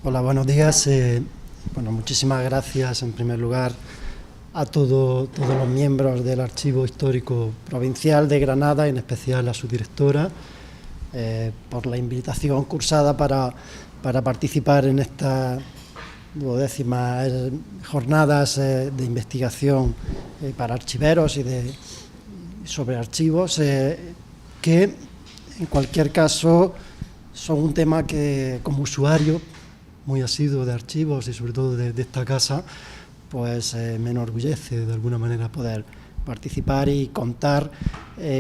Hola, buenos días. Bueno, muchísimas gracias en primer lugar a todos los miembros del Archivo Histórico Provincial de Granada, en especial a su directora, por la invitación cursada para participar en estas 12ª jornadas de investigación para archiveros y sobre archivos, que en cualquier caso son un tema que, como usuario muy asiduo de archivos y sobre todo de esta casa, pues me enorgullece de alguna manera poder participar y contar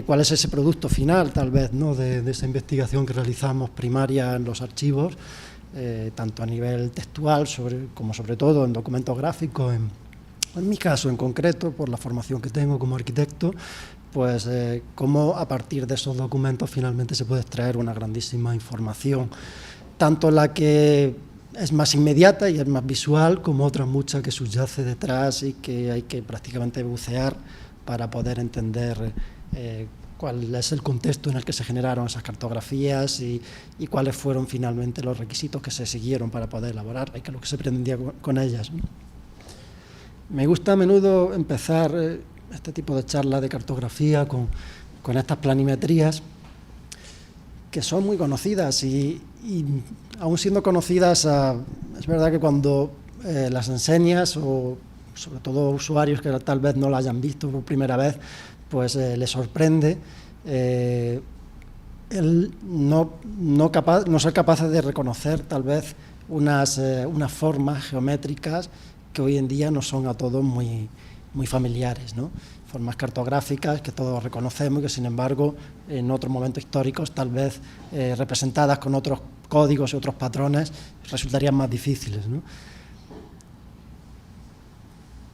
cuál es ese producto final, tal vez, ¿no?, de esa investigación que realizamos primaria en los archivos, tanto a nivel textual como sobre todo en documentos gráficos, en mi caso en concreto, por la formación que tengo como arquitecto, pues cómo a partir de esos documentos finalmente se puede extraer una grandísima información, tanto la que es más inmediata y es más visual, como otra mucha que subyace detrás y que hay que prácticamente bucear para poder entender cuál es el contexto en el que se generaron esas cartografías y cuáles fueron finalmente los requisitos que se siguieron para poder elaborarlas y qué es lo que se pretendía con ellas. Me gusta a menudo empezar este tipo de charlas de cartografía con estas planimetrías, que son muy conocidas y aún siendo conocidas, es verdad que cuando las enseñas, o sobre todo usuarios que tal vez no la hayan visto por primera vez, pues les sorprende el no ser capaces de reconocer tal vez unas formas geométricas que hoy en día no son a todos muy familiares, ¿no? Formas cartográficas que todos reconocemos y que, sin embargo, en otros momentos históricos, tal vez representadas con otros códigos y otros patrones, resultarían más difíciles, ¿no?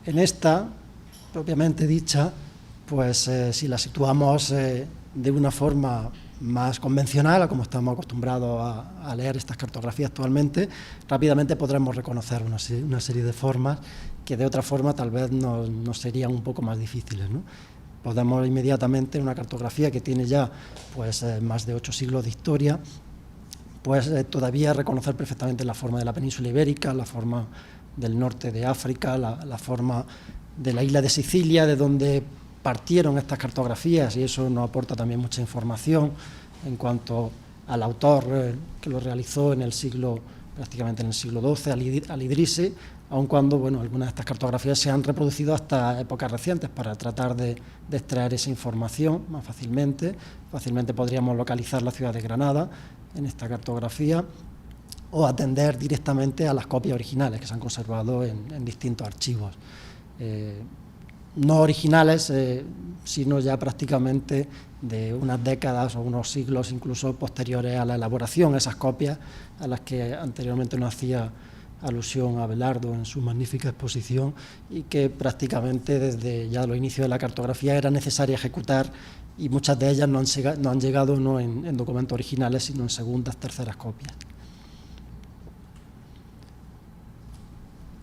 En esta, propiamente dicha, pues si la situamos de una forma más convencional, a como estamos acostumbrados a leer estas cartografías actualmente, rápidamente podremos reconocer una serie de formas que de otra forma tal vez nos serían un poco más difíciles, ¿no? Podemos inmediatamente, en una cartografía que tiene ya pues más de 8 siglos de historia, pues todavía reconocer perfectamente la forma de la península ibérica, la forma del norte de África, la forma de la isla de Sicilia, de donde partieron estas cartografías, y eso nos aporta también mucha información en cuanto al autor que lo realizó prácticamente en el siglo XII, al-Idrisi, aun cuando, bueno, algunas de estas cartografías se han reproducido hasta épocas recientes para tratar de extraer esa información más fácilmente. Fácilmente podríamos localizar la ciudad de Granada en esta cartografía, o atender directamente a las copias originales que se han conservado en distintos archivos. No originales, sino ya prácticamente de unas décadas o unos siglos incluso posteriores a la elaboración, esas copias a las que anteriormente nos hacía alusión Abelardo en su magnífica exposición, y que prácticamente desde ya los inicios de la cartografía era necesaria ejecutar, y muchas de ellas no han llegado no en documentos originales, sino en segundas, terceras copias.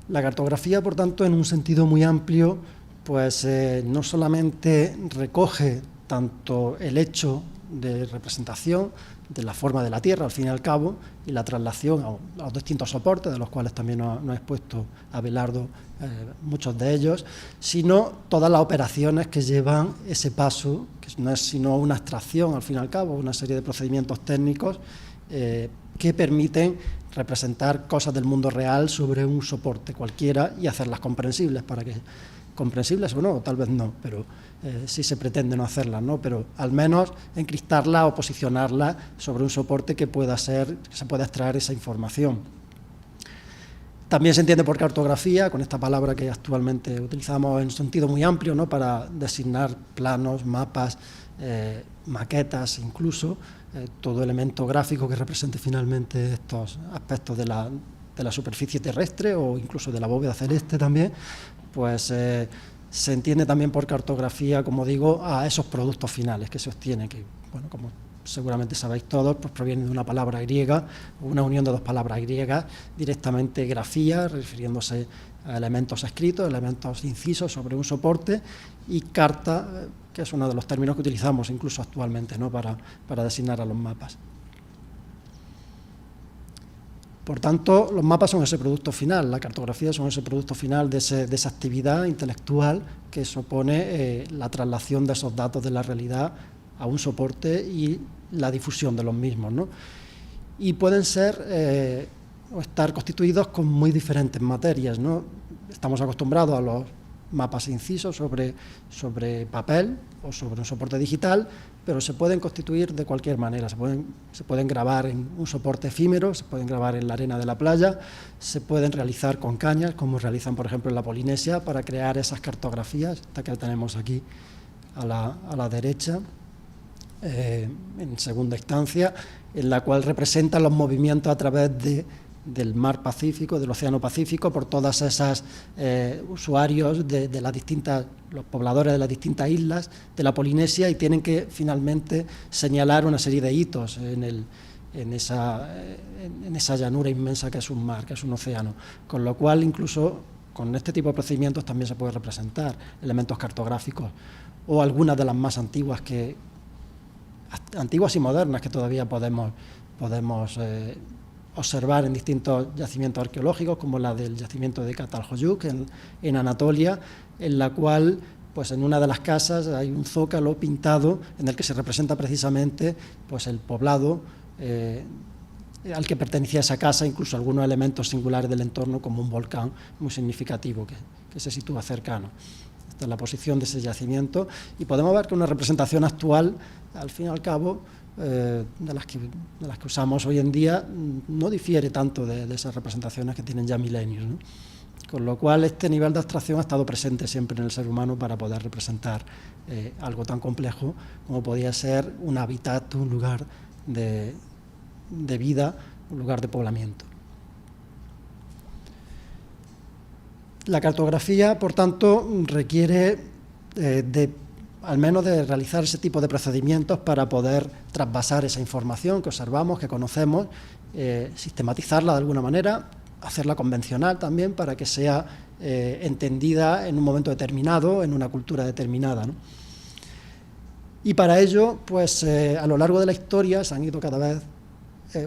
La cartografía, por tanto, en un sentido muy amplio, pues no solamente recoge tanto el hecho de representación de la forma de la Tierra, al fin y al cabo, y la traslación a los distintos soportes, de los cuales también nos ha expuesto Abelardo muchos de ellos, sino todas las operaciones que llevan ese paso, que no es sino una abstracción, al fin y al cabo, una serie de procedimientos técnicos que permiten representar cosas del mundo real sobre un soporte cualquiera y hacerlas comprensibles, para que comprensibles o no, tal vez no, pero sí se pretende no hacerlas, ¿no? Pero al menos encriptarla o posicionarla sobre un soporte que se pueda extraer esa información. También se entiende por cartografía, con esta palabra que actualmente utilizamos en un sentido muy amplio, ¿no?, para designar planos, mapas, maquetas, incluso todo elemento gráfico que represente finalmente estos aspectos de la superficie terrestre, o incluso de la bóveda celeste también, pues se entiende también por cartografía, como digo, a esos productos finales que se obtienen, que, bueno, como seguramente sabéis todos, pues provienen de una palabra griega, una unión de dos palabras griegas, directamente grafía, refiriéndose a elementos escritos, elementos incisos sobre un soporte, y carta, que es uno de los términos que utilizamos incluso actualmente, ¿no?, para designar a los mapas. Por tanto, los mapas son ese producto final, la cartografía son ese producto final de esa actividad intelectual que supone la traslación de esos datos de la realidad a un soporte y la difusión de los mismos, ¿no? Y pueden ser o estar constituidos con muy diferentes materias, ¿no? Estamos acostumbrados a los mapas incisos sobre papel o sobre un soporte digital, pero se pueden constituir de cualquier manera, se pueden grabar en un soporte efímero, se pueden grabar en la arena de la playa, se pueden realizar con cañas, como realizan por ejemplo en la Polinesia, para crear esas cartografías, esta que tenemos aquí a la derecha, en segunda instancia, en la cual representan los movimientos a través del mar Pacífico, del Océano Pacífico, por todas esas usuarios de las distintas, los pobladores de las distintas islas de la Polinesia, y tienen que finalmente señalar una serie de hitos en esa llanura inmensa que es un mar, que es un océano, con lo cual incluso con este tipo de procedimientos también se puede representar elementos cartográficos o algunas de las más antiguas y modernas que todavía podemos observar en distintos yacimientos arqueológicos, como la del yacimiento de Catalhoyuk en Anatolia, en la cual, pues en una de las casas hay un zócalo pintado en el que se representa precisamente pues el poblado al que pertenecía esa casa, incluso algunos elementos singulares del entorno, como un volcán muy significativo que se sitúa cercano. Esta es la posición de ese yacimiento, y podemos ver que una representación actual, al fin y al cabo, de las que usamos hoy en día, no difiere tanto de esas representaciones que tienen ya milenios, ¿no? Con lo cual este nivel de abstracción ha estado presente siempre en el ser humano para poder representar algo tan complejo como podía ser un hábitat, un lugar de vida, un lugar de poblamiento. La cartografía, por tanto, requiere al menos de realizar ese tipo de procedimientos para poder trasvasar esa información que observamos, que conocemos, sistematizarla de alguna manera, hacerla convencional también para que sea entendida en un momento determinado, en una cultura determinada, ¿no? Y para ello, pues a lo largo de la historia se han ido cada vez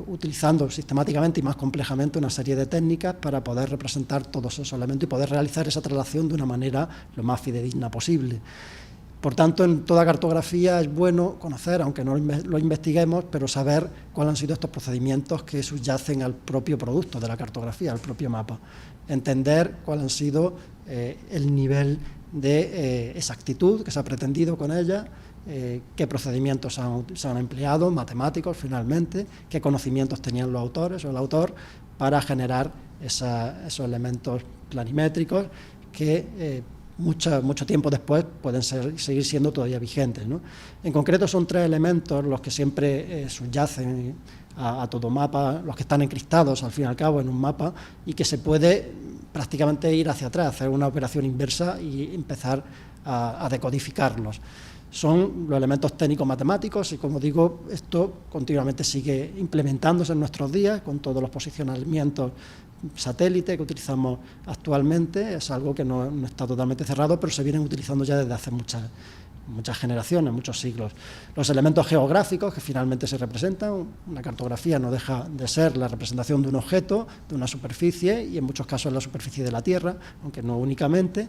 utilizando sistemáticamente y más complejamente una serie de técnicas para poder representar todos esos elementos y poder realizar esa traslación de una manera lo más fidedigna posible. Por tanto, en toda cartografía es bueno conocer, aunque no lo investiguemos, pero saber cuáles han sido estos procedimientos que subyacen al propio producto de la cartografía, al propio mapa. Entender cuál han sido el nivel de exactitud que se ha pretendido con ella, qué procedimientos se han empleado, matemáticos finalmente, qué conocimientos tenían los autores o el autor para generar esos elementos planimétricos que mucho tiempo después pueden seguir siendo todavía vigentes, ¿no? En concreto son tres elementos los que siempre subyacen a todo mapa, los que están encriptados al fin y al cabo en un mapa, y que se puede prácticamente ir hacia atrás, hacer una operación inversa y empezar a decodificarlos. Son los elementos técnico-matemáticos y, como digo, esto continuamente sigue implementándose en nuestros días con todos los posicionamientos satélite que utilizamos actualmente. Es algo que no está totalmente cerrado, pero se vienen utilizando ya desde hace muchas generaciones, muchos siglos. Los elementos geográficos que finalmente se representan, una cartografía no deja de ser la representación de un objeto, de una superficie, y en muchos casos la superficie de la Tierra, aunque no únicamente.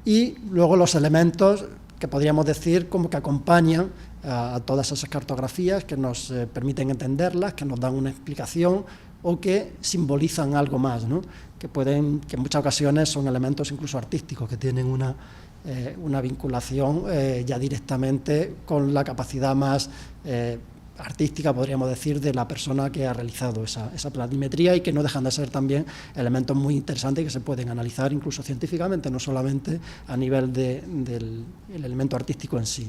Y luego los elementos que podríamos decir como que acompañan a todas esas cartografías, que nos permiten entenderlas, que nos dan una explicación o que simbolizan algo más, ¿no? Que en muchas ocasiones son elementos incluso artísticos, que tienen una vinculación ya directamente con la capacidad más artística, podríamos decir, de la persona que ha realizado esa planimetría, y que no dejan de ser también elementos muy interesantes que se pueden analizar incluso científicamente, no solamente a nivel del elemento artístico en sí.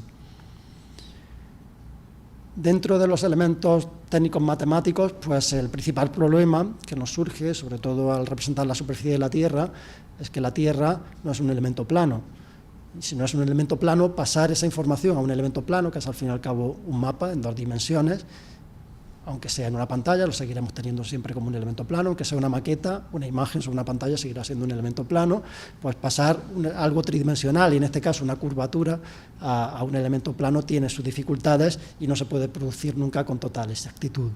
Dentro de los elementos técnicos matemáticos, pues el principal problema que nos surge, sobre todo al representar la superficie de la Tierra, es que la Tierra no es un elemento plano. Y si no es un elemento plano, pasar esa información a un elemento plano, que es al fin y al cabo un mapa en 2 dimensiones, aunque sea en una pantalla, lo seguiremos teniendo siempre como un elemento plano, aunque sea una maqueta, una imagen sobre una pantalla seguirá siendo un elemento plano. Pues pasar algo tridimensional, y en este caso una curvatura, a un elemento plano tiene sus dificultades y no se puede producir nunca con total exactitud.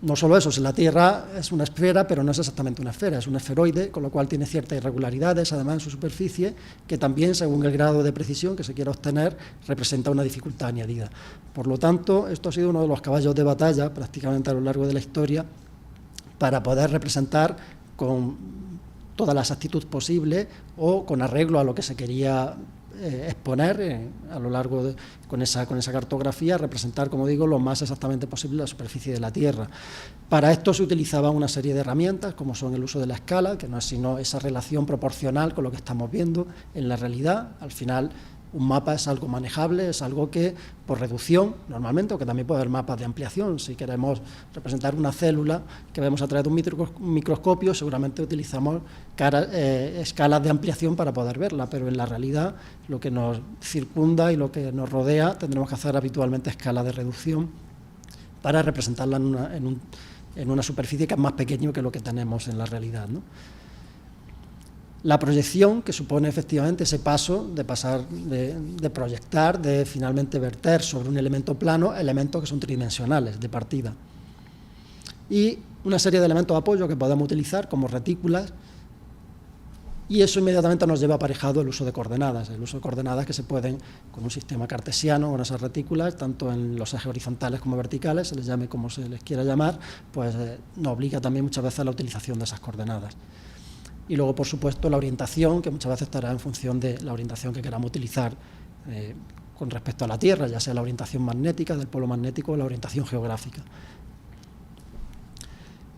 No solo eso, si la Tierra es una esfera, pero no es exactamente una esfera, es un esferoide, con lo cual tiene ciertas irregularidades, además en su superficie, que también, según el grado de precisión que se quiera obtener, representa una dificultad añadida. Por lo tanto, esto ha sido uno de los caballos de batalla, prácticamente a lo largo de la historia, para poder representar con toda la exactitud posible o con arreglo a lo que se quería exponer a lo largo con esa cartografía, representar, como digo, lo más exactamente posible la superficie de la Tierra. Para esto se utilizaban una serie de herramientas, como son el uso de la escala, que no es sino esa relación proporcional con lo que estamos viendo en la realidad. Al final, un mapa es algo manejable, es algo que, por reducción, normalmente, o que también puede haber mapas de ampliación. Si queremos representar una célula que vemos a través de un microscopio, seguramente utilizamos escalas de ampliación para poder verla, pero en la realidad, lo que nos circunda y lo que nos rodea, tendremos que hacer habitualmente escalas de reducción para representarla en una superficie que es más pequeña que lo que tenemos en la realidad, ¿no? La proyección, que supone efectivamente ese paso de pasar, de proyectar, de finalmente verter sobre un elemento plano elementos que son tridimensionales de partida. Y una serie de elementos de apoyo que podemos utilizar como retículas, y eso inmediatamente nos lleva aparejado el uso de coordenadas. El uso de coordenadas que se pueden, con un sistema cartesiano, con esas retículas, tanto en los ejes horizontales como verticales, se les llame como se les quiera llamar, pues nos obliga también muchas veces a la utilización de esas coordenadas. Y luego, por supuesto, la orientación, que muchas veces estará en función de la orientación que queramos utilizar con respecto a la Tierra, ya sea la orientación magnética, del polo magnético, o la orientación geográfica.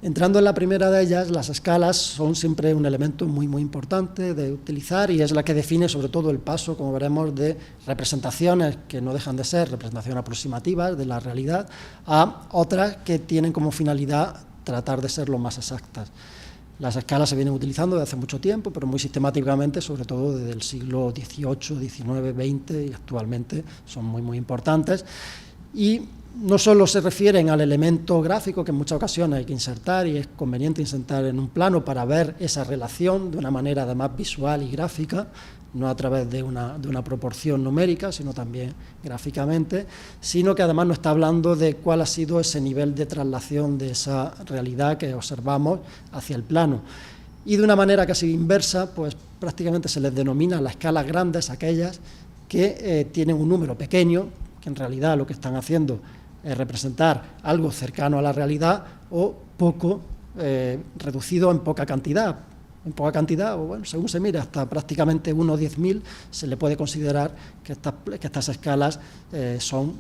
Entrando en la primera de ellas, las escalas son siempre un elemento muy, muy importante de utilizar y es la que define sobre todo el paso, como veremos, de representaciones que no dejan de ser representaciones aproximativas de la realidad a otras que tienen como finalidad tratar de ser lo más exactas. Las escalas se vienen utilizando desde hace mucho tiempo, pero muy sistemáticamente, sobre todo desde el siglo XVIII, XIX, XX y actualmente son muy, muy importantes. Y no solo se refieren al elemento gráfico, que en muchas ocasiones hay que insertar y es conveniente insertar en un plano para ver esa relación de una manera además visual y gráfica, no a través de una proporción numérica, sino también gráficamente, sino que además nos está hablando de cuál ha sido ese nivel de traslación de esa realidad que observamos hacia el plano. Y de una manera casi inversa, pues prácticamente se les denomina las escalas grandes, aquellas que tienen un número pequeño, que en realidad lo que están haciendo es representar algo cercano a la realidad o poco reducido en poca cantidad. En poca cantidad, o bueno, según se mire, hasta prácticamente 1/10.000 se le puede considerar que estas escalas son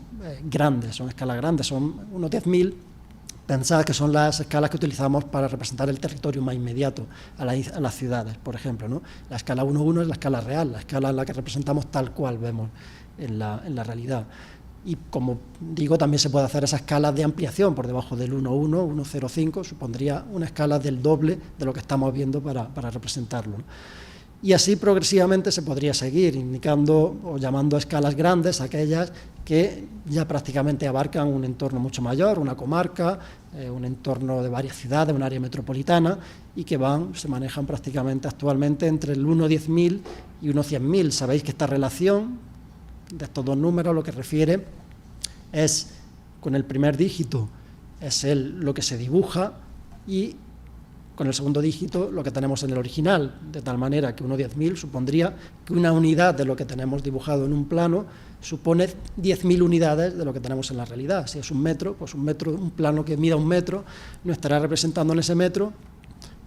grandes, son escalas grandes, son 1/10.000. Pensad que son las escalas que utilizamos para representar el territorio más inmediato a las ciudades, por ejemplo, ¿no? La escala 1:1 es la escala real, la escala en la que representamos tal cual vemos en la realidad. Y como digo, también se puede hacer esa escala de ampliación por debajo del 1,1, 1,05, supondría una escala del doble de lo que estamos viendo para representarlo, ¿no? Y así progresivamente se podría seguir indicando o llamando escalas grandes aquellas que ya prácticamente abarcan un entorno mucho mayor, una comarca, un entorno de varias ciudades, un área metropolitana, y que se manejan prácticamente actualmente entre el 1/10.000 y 1/100.000. Sabéis que esta relación de estos dos números lo que refiere es, con el primer dígito es lo que se dibuja y con el segundo dígito lo que tenemos en el original, de tal manera que 1/10.000 supondría que una unidad de lo que tenemos dibujado en un plano supone 10.000 unidades de lo que tenemos en la realidad. Si es un metro, pues un plano que mida 1 metro nos estará representando en ese metro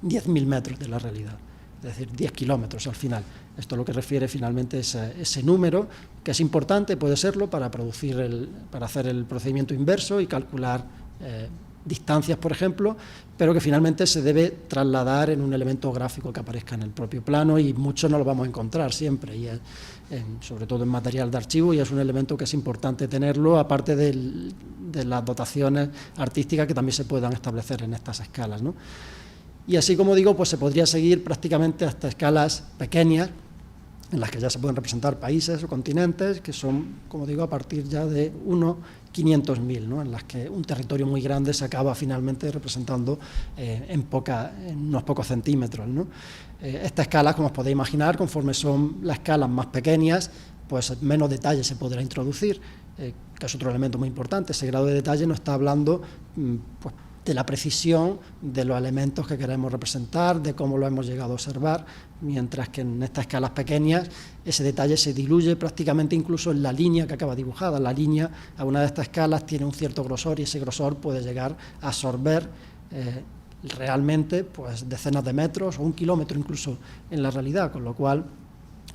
10.000 metros de la realidad, es decir, 10 kilómetros al final. Esto es lo que refiere finalmente ese número, que es importante, puede serlo, para hacer el procedimiento inverso y calcular distancias, por ejemplo, pero que finalmente se debe trasladar en un elemento gráfico que aparezca en el propio plano, y muchos no lo vamos a encontrar siempre, y sobre todo en material de archivo, y es un elemento que es importante tenerlo, aparte de las dotaciones artísticas que también se puedan establecer en estas escalas, ¿no? Y así, como digo, pues se podría seguir prácticamente hasta escalas pequeñas, en las que ya se pueden representar países o continentes, que son, como digo, a partir ya de 500.000, ¿no? En las que un territorio muy grande se acaba finalmente representando en unos pocos centímetros, ¿no? Estas escalas, como os podéis imaginar, conforme son las escalas más pequeñas, pues menos detalle se podrá introducir, que es otro elemento muy importante. Ese grado de detalle nos está hablando, pues, de la precisión de los elementos que queremos representar, de cómo lo hemos llegado a observar, mientras que en estas escalas pequeñas ese detalle se diluye prácticamente incluso en la línea que acaba dibujada. La línea a una de estas escalas tiene un cierto grosor y ese grosor puede llegar a absorber realmente pues, decenas de metros o 1 kilómetro incluso en la realidad, con lo cual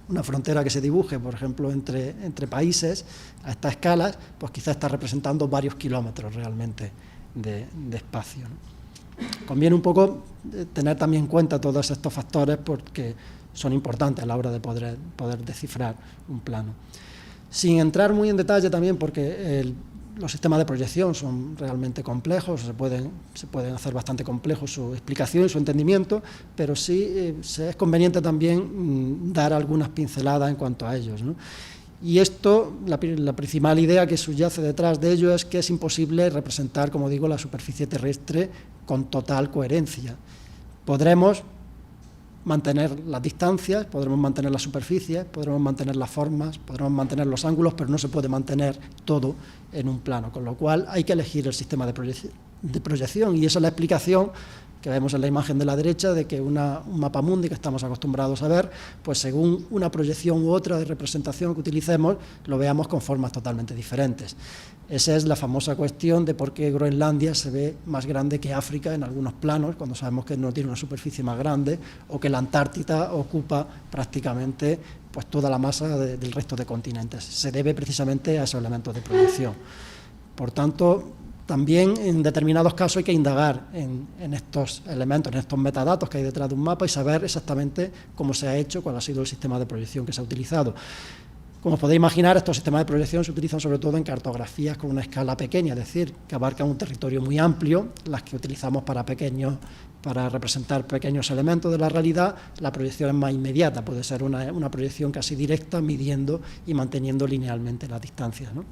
una frontera que se dibuje, por ejemplo, entre países a estas escalas, pues quizá está representando varios kilómetros realmente de espacio, ¿no? Conviene un poco tener también en cuenta todos estos factores porque son importantes a la hora de poder descifrar un plano. Sin entrar muy en detalle también, porque los sistemas de proyección son realmente complejos, se pueden hacer bastante complejos su explicación y su entendimiento, pero sí es conveniente también dar algunas pinceladas en cuanto a ellos, ¿no? Y esto, la principal idea que subyace detrás de ello es que es imposible representar, como digo, la superficie terrestre con total coherencia. Podremos mantener las distancias, podremos mantener las superficies, podremos mantener las formas, podremos mantener los ángulos, pero no se puede mantener todo en un plano, con lo cual hay que elegir el sistema de proyección, y esa es la explicación que vemos en la imagen de la derecha de que un mapamundi que estamos acostumbrados a ver, pues según una proyección u otra de representación que utilicemos, lo veamos con formas totalmente diferentes. Esa es la famosa cuestión de por qué Groenlandia se ve más grande que África en algunos planos, cuando sabemos que no tiene una superficie más grande, o que la Antártida ocupa prácticamente pues, toda la masa del resto de continentes. Se debe precisamente a esos elementos de proyección. Por tanto, también en determinados casos hay que indagar en estos elementos, en estos metadatos que hay detrás de un mapa y saber exactamente cómo se ha hecho, cuál ha sido el sistema de proyección que se ha utilizado. Como os podéis imaginar, estos sistemas de proyección se utilizan sobre todo en cartografías con una escala pequeña, es decir, que abarcan un territorio muy amplio. Las que utilizamos para representar pequeños elementos de la realidad, la proyección es más inmediata, puede ser una proyección casi directa, midiendo y manteniendo linealmente las distancias, ¿no?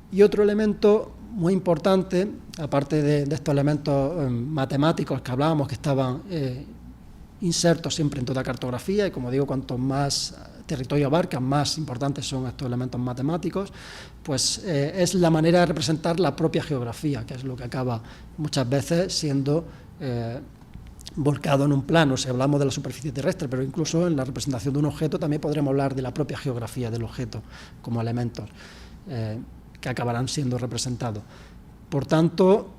Y otro elemento muy importante, aparte de estos elementos matemáticos que hablábamos, que estaban insertos siempre en toda cartografía, y como digo, cuanto más territorio abarcan, más importantes son estos elementos matemáticos, pues es la manera de representar la propia geografía, que es lo que acaba muchas veces siendo volcado en un plano. Si hablamos de la superficie terrestre, pero incluso en la representación de un objeto también podremos hablar de la propia geografía del objeto como elementos que acabarán siendo representados. Por tanto,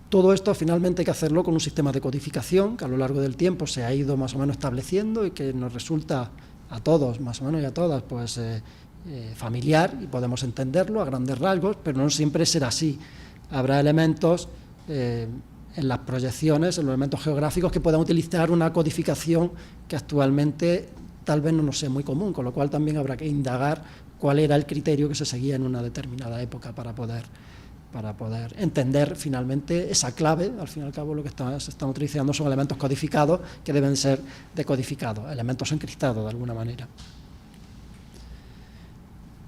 todo esto finalmente hay que hacerlo con un sistema de codificación que a lo largo del tiempo se ha ido más o menos estableciendo y que nos resulta a todos, más o menos y a todas, pues familiar, y podemos entenderlo a grandes rasgos, pero no siempre será así. Habrá elementos en las proyecciones, en los elementos geográficos, que puedan utilizar una codificación que actualmente tal vez no nos sea muy común, con lo cual también habrá que indagar cuál era el criterio que se seguía en una determinada época para poder entender finalmente esa clave. Al fin y al cabo lo que se están utilizando son elementos codificados que deben ser decodificados, elementos encriptados de alguna manera.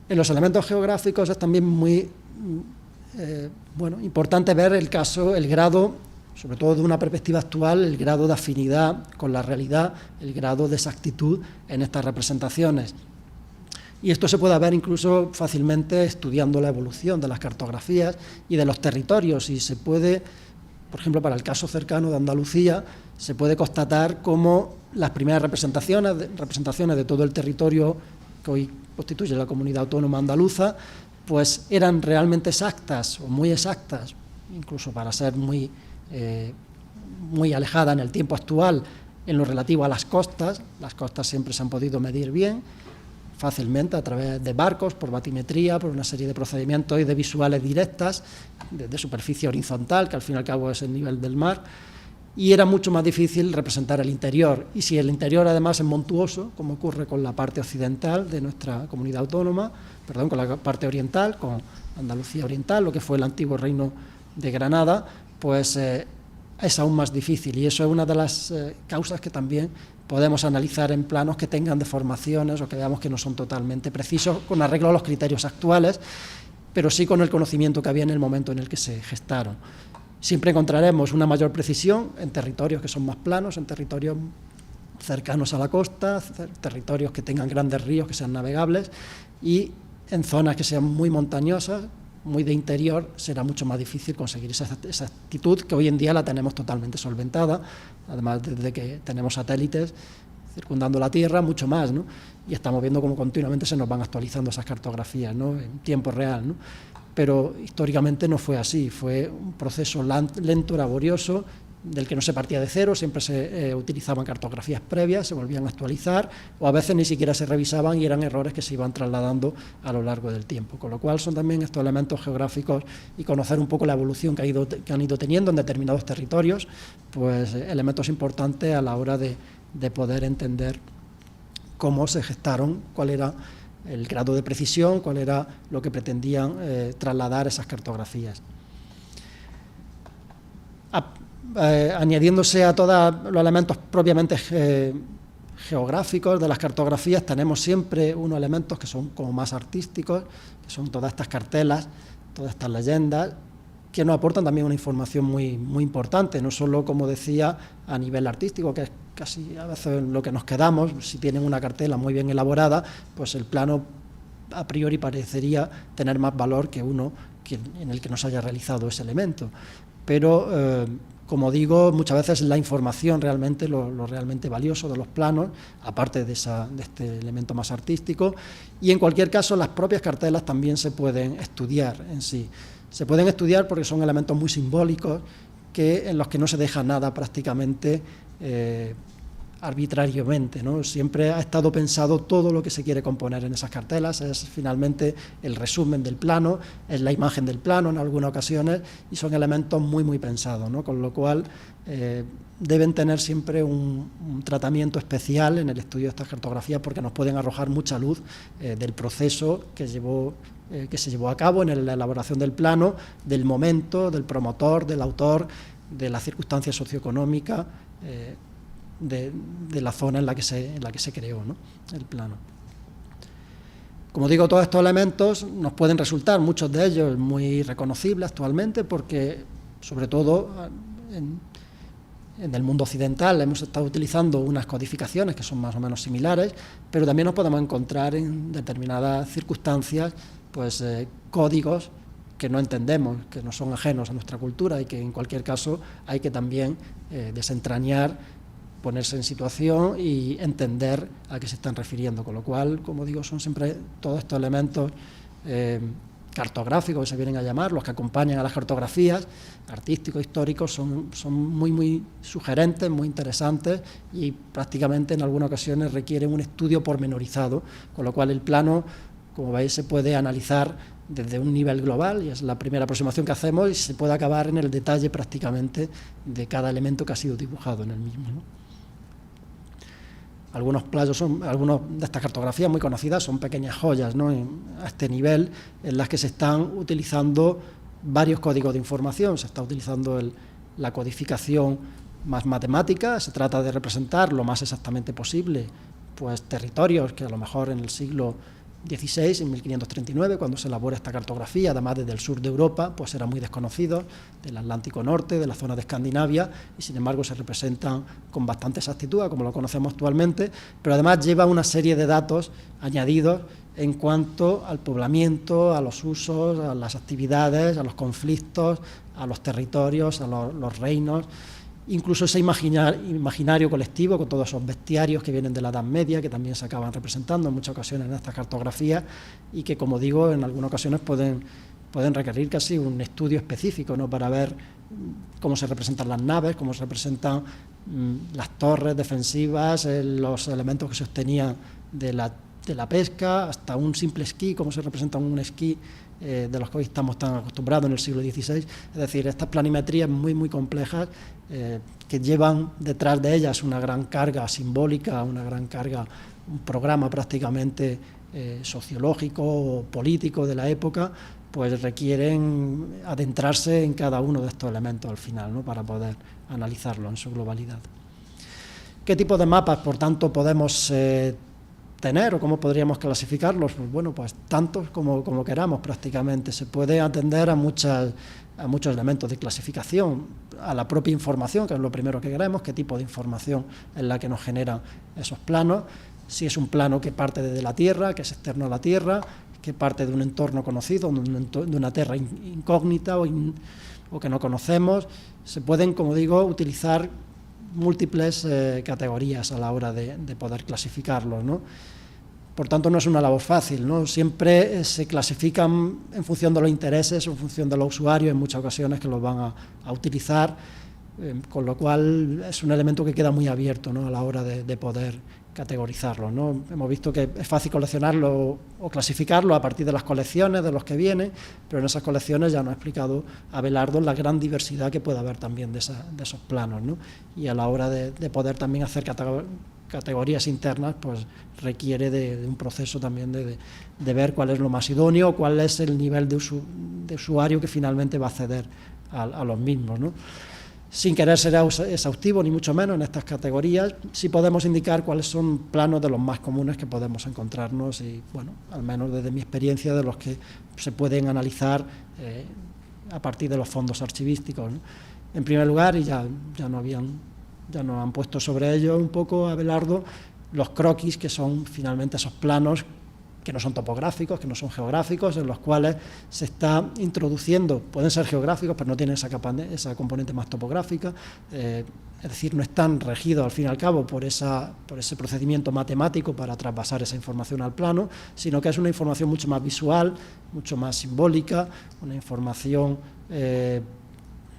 En los elementos geográficos es también muy importante ver el grado, sobre todo de una perspectiva actual, el grado de afinidad con la realidad, el grado de exactitud en estas representaciones. Y esto se puede ver incluso fácilmente estudiando la evolución de las cartografías y de los territorios, y se puede, por ejemplo, para el caso cercano de Andalucía, se puede constatar cómo las primeras representaciones de todo el territorio que hoy constituye la comunidad autónoma andaluza, pues eran realmente exactas o muy exactas, incluso para ser muy alejada en el tiempo actual en lo relativo a las costas. Las costas siempre se han podido medir bien, fácilmente a través de barcos, por batimetría, por una serie de procedimientos y de visuales directas de superficie horizontal, que al fin y al cabo es el nivel del mar, y era mucho más difícil representar el interior. Y si el interior además es montuoso, como ocurre con la parte occidental de nuestra comunidad autónoma, con la parte oriental, con Andalucía Oriental, lo que fue el antiguo reino de Granada, pues es aún más difícil, y eso es una de las causas que también podemos analizar en planos que tengan deformaciones o que veamos que no son totalmente precisos con arreglo a los criterios actuales, pero sí con el conocimiento que había en el momento en el que se gestaron. Siempre encontraremos una mayor precisión en territorios que son más planos, en territorios cercanos a la costa, territorios que tengan grandes ríos que sean navegables, y en zonas que sean muy montañosas, muy de interior, será mucho más difícil conseguir esa exactitud, que hoy en día la tenemos totalmente solventada, además desde que tenemos satélites circundando la Tierra, mucho más, ¿no? Y estamos viendo cómo continuamente se nos van actualizando esas cartografías, ¿no?, en tiempo real, ¿no? Pero históricamente no fue así, fue un proceso lento, laborioso, del que no se partía de cero, siempre se utilizaban cartografías previas, se volvían a actualizar, o a veces ni siquiera se revisaban y eran errores que se iban trasladando a lo largo del tiempo. Con lo cual son también estos elementos geográficos y conocer un poco la evolución que han ido teniendo en determinados territorios, pues elementos importantes a la hora de poder entender cómo se gestaron, cuál era el grado de precisión, cuál era lo que pretendían trasladar esas cartografías. Añadiéndose a todos los elementos propiamente geográficos de las cartografías, tenemos siempre unos elementos que son como más artísticos, que son todas estas cartelas, todas estas leyendas, que nos aportan también una información muy, muy importante, no solo, como decía, a nivel artístico, que es casi a veces en lo que nos quedamos. Si tienen una cartela muy bien elaborada, pues el plano a priori parecería tener más valor que uno en el que no se haya realizado ese elemento. Pero, como digo, muchas veces la información realmente, lo realmente valioso de los planos, aparte de este elemento más artístico, y en cualquier caso las propias cartelas también se pueden estudiar en sí. Se pueden estudiar porque son elementos muy simbólicos, en los que no se deja nada prácticamente arbitrariamente, ¿no? Siempre ha estado pensado todo lo que se quiere componer en esas cartelas, es finalmente el resumen del plano, es la imagen del plano en algunas ocasiones, y son elementos muy, muy pensados, ¿no? Con lo cual deben tener siempre un tratamiento especial en el estudio de estas cartografías, porque nos pueden arrojar mucha luz del proceso que se llevó a cabo en la elaboración del plano, del momento, del promotor, del autor, de la circunstancia socioeconómica, de la zona en la que se creó, ¿no?, el plano. Como digo, todos estos elementos nos pueden resultar, muchos de ellos, muy reconocibles actualmente, porque, sobre todo, en el mundo occidental hemos estado utilizando unas codificaciones que son más o menos similares, pero también nos podemos encontrar en determinadas circunstancias, pues, códigos que no entendemos, que no son ajenos a nuestra cultura, y que en cualquier caso hay que también desentrañar, ponerse en situación y entender a qué se están refiriendo, con lo cual, como digo, son siempre todos estos elementos cartográficos, que se vienen a llamar, los que acompañan a las cartografías, artísticos, históricos, son muy, muy sugerentes, muy interesantes, y prácticamente en algunas ocasiones requieren un estudio pormenorizado, con lo cual el plano, como veis, se puede analizar desde un nivel global, y es la primera aproximación que hacemos, y se puede acabar en el detalle prácticamente de cada elemento que ha sido dibujado en el mismo, ¿no? Algunos de estas cartografías muy conocidas son pequeñas joyas, ¿no?, a este nivel, en las que se están utilizando varios códigos de información. Se está utilizando la codificación más matemática, se trata de representar lo más exactamente posible, pues, territorios que a lo mejor en el siglo XVI, en 1539, cuando se elabora esta cartografía, además desde el sur de Europa, pues eran muy desconocidos, del Atlántico Norte, de la zona de Escandinavia, y sin embargo se representan con bastante exactitud, como lo conocemos actualmente, pero además lleva una serie de datos añadidos en cuanto al poblamiento, a los usos, a las actividades, a los conflictos, a los territorios, a los reinos, incluso ese imaginario colectivo, con todos esos bestiarios que vienen de la Edad Media, que también se acaban representando en muchas ocasiones en estas cartografías, y que, como digo, en algunas ocasiones pueden requerir casi un estudio específico, ¿no?, para ver cómo se representan las naves, cómo se representan las torres defensivas, los elementos que se obtenían de la pesca, hasta un simple esquí, cómo se representa un esquí de los que hoy estamos tan acostumbrados en el siglo XVI. Es decir, estas planimetrías muy, muy complejas, que llevan detrás de ellas una gran carga simbólica, una gran carga, un programa prácticamente sociológico o político de la época, pues requieren adentrarse en cada uno de estos elementos al final, ¿no?, para poder analizarlo en su globalidad. ¿Qué tipo de mapas, por tanto, podemos tener, o cómo podríamos clasificarlos? Pues bueno, pues tantos como queramos prácticamente. Se puede atender a muchos elementos de clasificación, a la propia información, que es lo primero que queremos, qué tipo de información es la que nos genera esos planos, si es un plano que parte desde la Tierra, que es externo a la Tierra, que parte de un entorno conocido, de una tierra incógnita o que no conocemos. Se pueden, como digo, utilizar múltiples categorías a la hora de poder clasificarlos, ¿no? Por tanto, no es una labor fácil, ¿no? Siempre se clasifican en función de los intereses, en función de los usuarios, en muchas ocasiones que los van a utilizar, con lo cual es un elemento que queda muy abierto, ¿no?, a la hora de poder categorizarlos, ¿no? Hemos visto que es fácil coleccionarlo o clasificarlo a partir de las colecciones, de los que vienen, pero en esas colecciones ya nos ha explicado Abelardo la gran diversidad que puede haber también de esos planos, ¿no? Y a la hora de poder también hacer categorías internas, pues requiere de un proceso también de ver cuál es lo más idóneo, cuál es el nivel de usuario que finalmente va a acceder a los mismos, ¿no? Sin querer ser exhaustivo, ni mucho menos, en estas categorías, sí podemos indicar cuáles son planos de los más comunes que podemos encontrarnos y, bueno, al menos desde mi experiencia, de los que se pueden analizar a partir de los fondos archivísticos, ¿no? En primer lugar, y ya nos han puesto sobre ello un poco Abelardo, los croquis, que son finalmente esos planos que no son topográficos, que no son geográficos, en los cuales se está introduciendo, pueden ser geográficos, pero no tienen esa componente más topográfica, es decir, no están regidos al fin y al cabo por ese procedimiento matemático para trasvasar esa información al plano, sino que es una información mucho más visual, mucho más simbólica, una información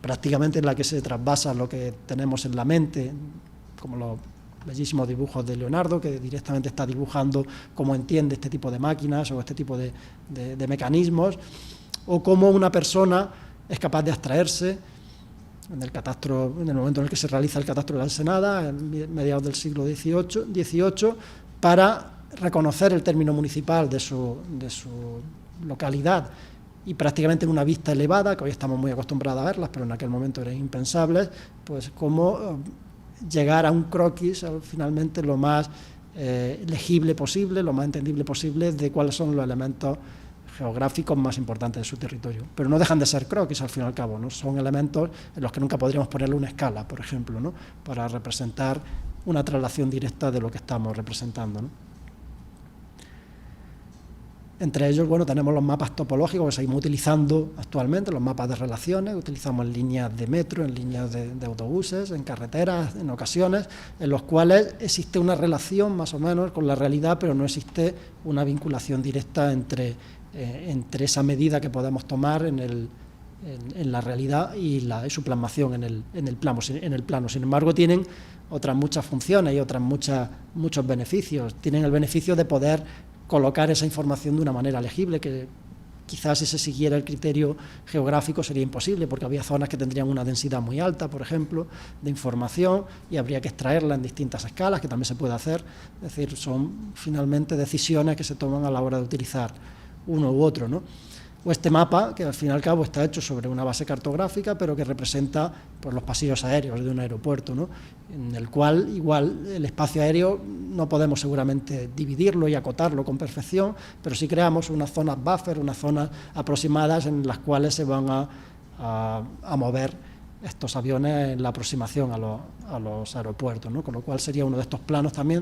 prácticamente en la que se trasvasa lo que tenemos en la mente, como los bellísimos dibujos de Leonardo, que directamente está dibujando cómo entiende este tipo de máquinas o este tipo de mecanismos, o cómo una persona es capaz de abstraerse en el momento en el que se realiza el catastro de la Ensenada, en mediados del siglo XVIII, para reconocer el término municipal de su localidad y prácticamente en una vista elevada, que hoy estamos muy acostumbrados a verlas, pero en aquel momento eran impensables, pues cómo llegar a un croquis finalmente lo más legible posible, lo más entendible posible de cuáles son los elementos geográficos más importantes de su territorio. Pero no dejan de ser croquis al fin y al cabo, ¿no? Son elementos en los que nunca podríamos ponerle una escala, por ejemplo, ¿no?, para representar una traslación directa de lo que estamos representando, ¿no? Entre ellos, bueno, tenemos los mapas topológicos que seguimos utilizando actualmente, los mapas de relaciones, utilizamos en líneas de metro, en líneas de autobuses, en carreteras, en ocasiones, en los cuales existe una relación más o menos con la realidad, pero no existe una vinculación directa entre esa medida que podemos tomar en la realidad y su plasmación en el plano. Sin embargo, tienen otras muchas funciones y muchos beneficios. Tienen el beneficio de poder colocar esa información de una manera legible, que quizás si se siguiera el criterio geográfico sería imposible, porque había zonas que tendrían una densidad muy alta, por ejemplo, de información, y habría que extraerla en distintas escalas, que también se puede hacer. Es decir, son finalmente decisiones que se toman a la hora de utilizar uno u otro, ¿no? O este mapa, que al fin y al cabo está hecho sobre una base cartográfica, pero que representa, pues, los pasillos aéreos de un aeropuerto, ¿no?, en el cual igual el espacio aéreo no podemos seguramente dividirlo y acotarlo con perfección, pero sí creamos unas zonas buffer, unas zonas aproximadas en las cuales se van a mover estos aviones en la aproximación a los aeropuertos, ¿no?, con lo cual sería uno de estos planos también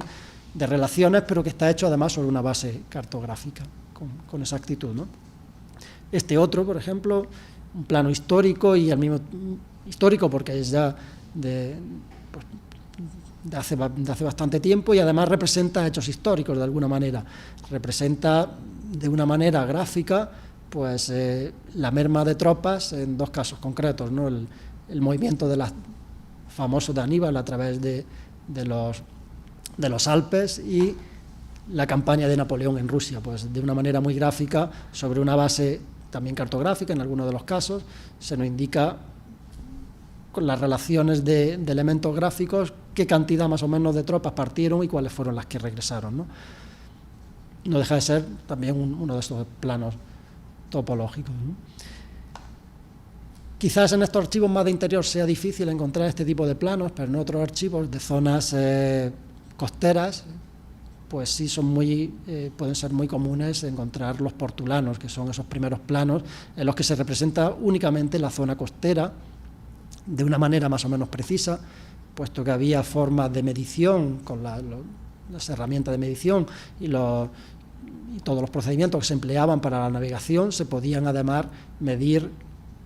de relaciones, pero que está hecho además sobre una base cartográfica con exactitud, ¿no? Este otro, por ejemplo, un plano histórico, y al mismo histórico porque es ya de hace bastante tiempo, y además representa hechos históricos de alguna manera. Representa de una manera gráfica, pues, la merma de tropas en dos casos concretos, ¿no? El movimiento famoso de Aníbal a través de los Alpes, y la campaña de Napoleón en Rusia, pues de una manera muy gráfica, sobre una base también cartográfica en algunos de los casos, se nos indica con las relaciones de elementos gráficos qué cantidad más o menos de tropas partieron y cuáles fueron las que regresaron, ¿no? No deja de ser también uno de estos planos topológicos, ¿no? Quizás en estos archivos más de interior sea difícil encontrar este tipo de planos, pero en otros archivos de zonas costeras, pues sí pueden ser muy comunes encontrar los portulanos, que son esos primeros planos en los que se representa únicamente la zona costera de una manera más o menos precisa, puesto que había formas de medición con las herramientas de medición y y todos los procedimientos que se empleaban para la navegación, se podían además medir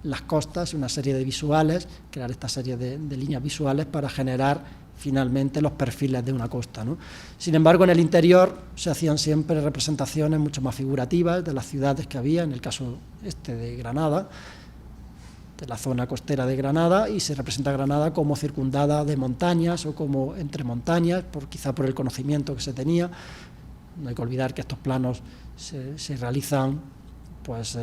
las costas y una serie de visuales, crear esta serie de líneas visuales para generar finalmente los perfiles de una costa, ¿no? Sin embargo, en el interior se hacían siempre representaciones mucho más figurativas de las ciudades que había, en el caso de Granada, de la zona costera de Granada, y se representa Granada como circundada de montañas o como entre montañas, quizá por el conocimiento que se tenía. No hay que olvidar que estos planos se realizan pues,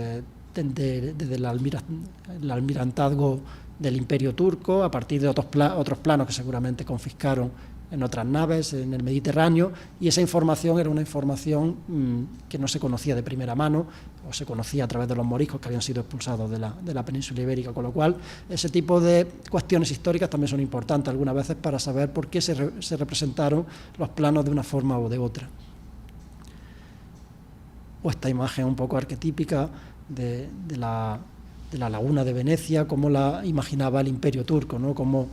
desde el almirantazgo del Imperio Turco, a partir de otros planos que seguramente confiscaron en otras naves en el Mediterráneo, y esa información era una información que no se conocía de primera mano, o se conocía a través de los moriscos que habían sido expulsados de la península ibérica, con lo cual ese tipo de cuestiones históricas también son importantes algunas veces para saber por qué se representaron los planos de una forma o de otra. O esta imagen un poco arquetípica de la laguna de Venecia, cómo la imaginaba el Imperio Turco, ¿no? Cómo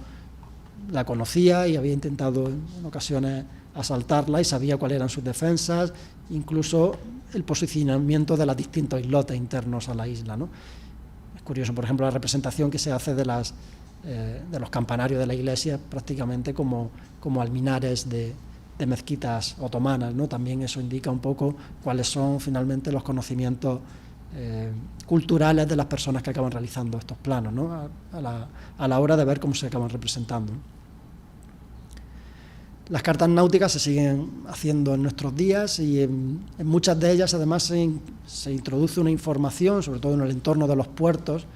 la conocía y había intentado en ocasiones asaltarla y sabía cuáles eran sus defensas, incluso el posicionamiento de los distintos islotes internos a la isla, ¿no? Es curioso, por ejemplo, la representación que se hace de los campanarios de la iglesia prácticamente como alminares de mezquitas otomanas, ¿no? También eso indica un poco cuáles son finalmente los conocimientos culturales de las personas que acaban realizando estos planos, ¿no? a la hora de ver cómo se acaban representando. Las cartas náuticas se siguen haciendo en nuestros días y en muchas de ellas además se introduce una información, sobre todo en el entorno de los puertos,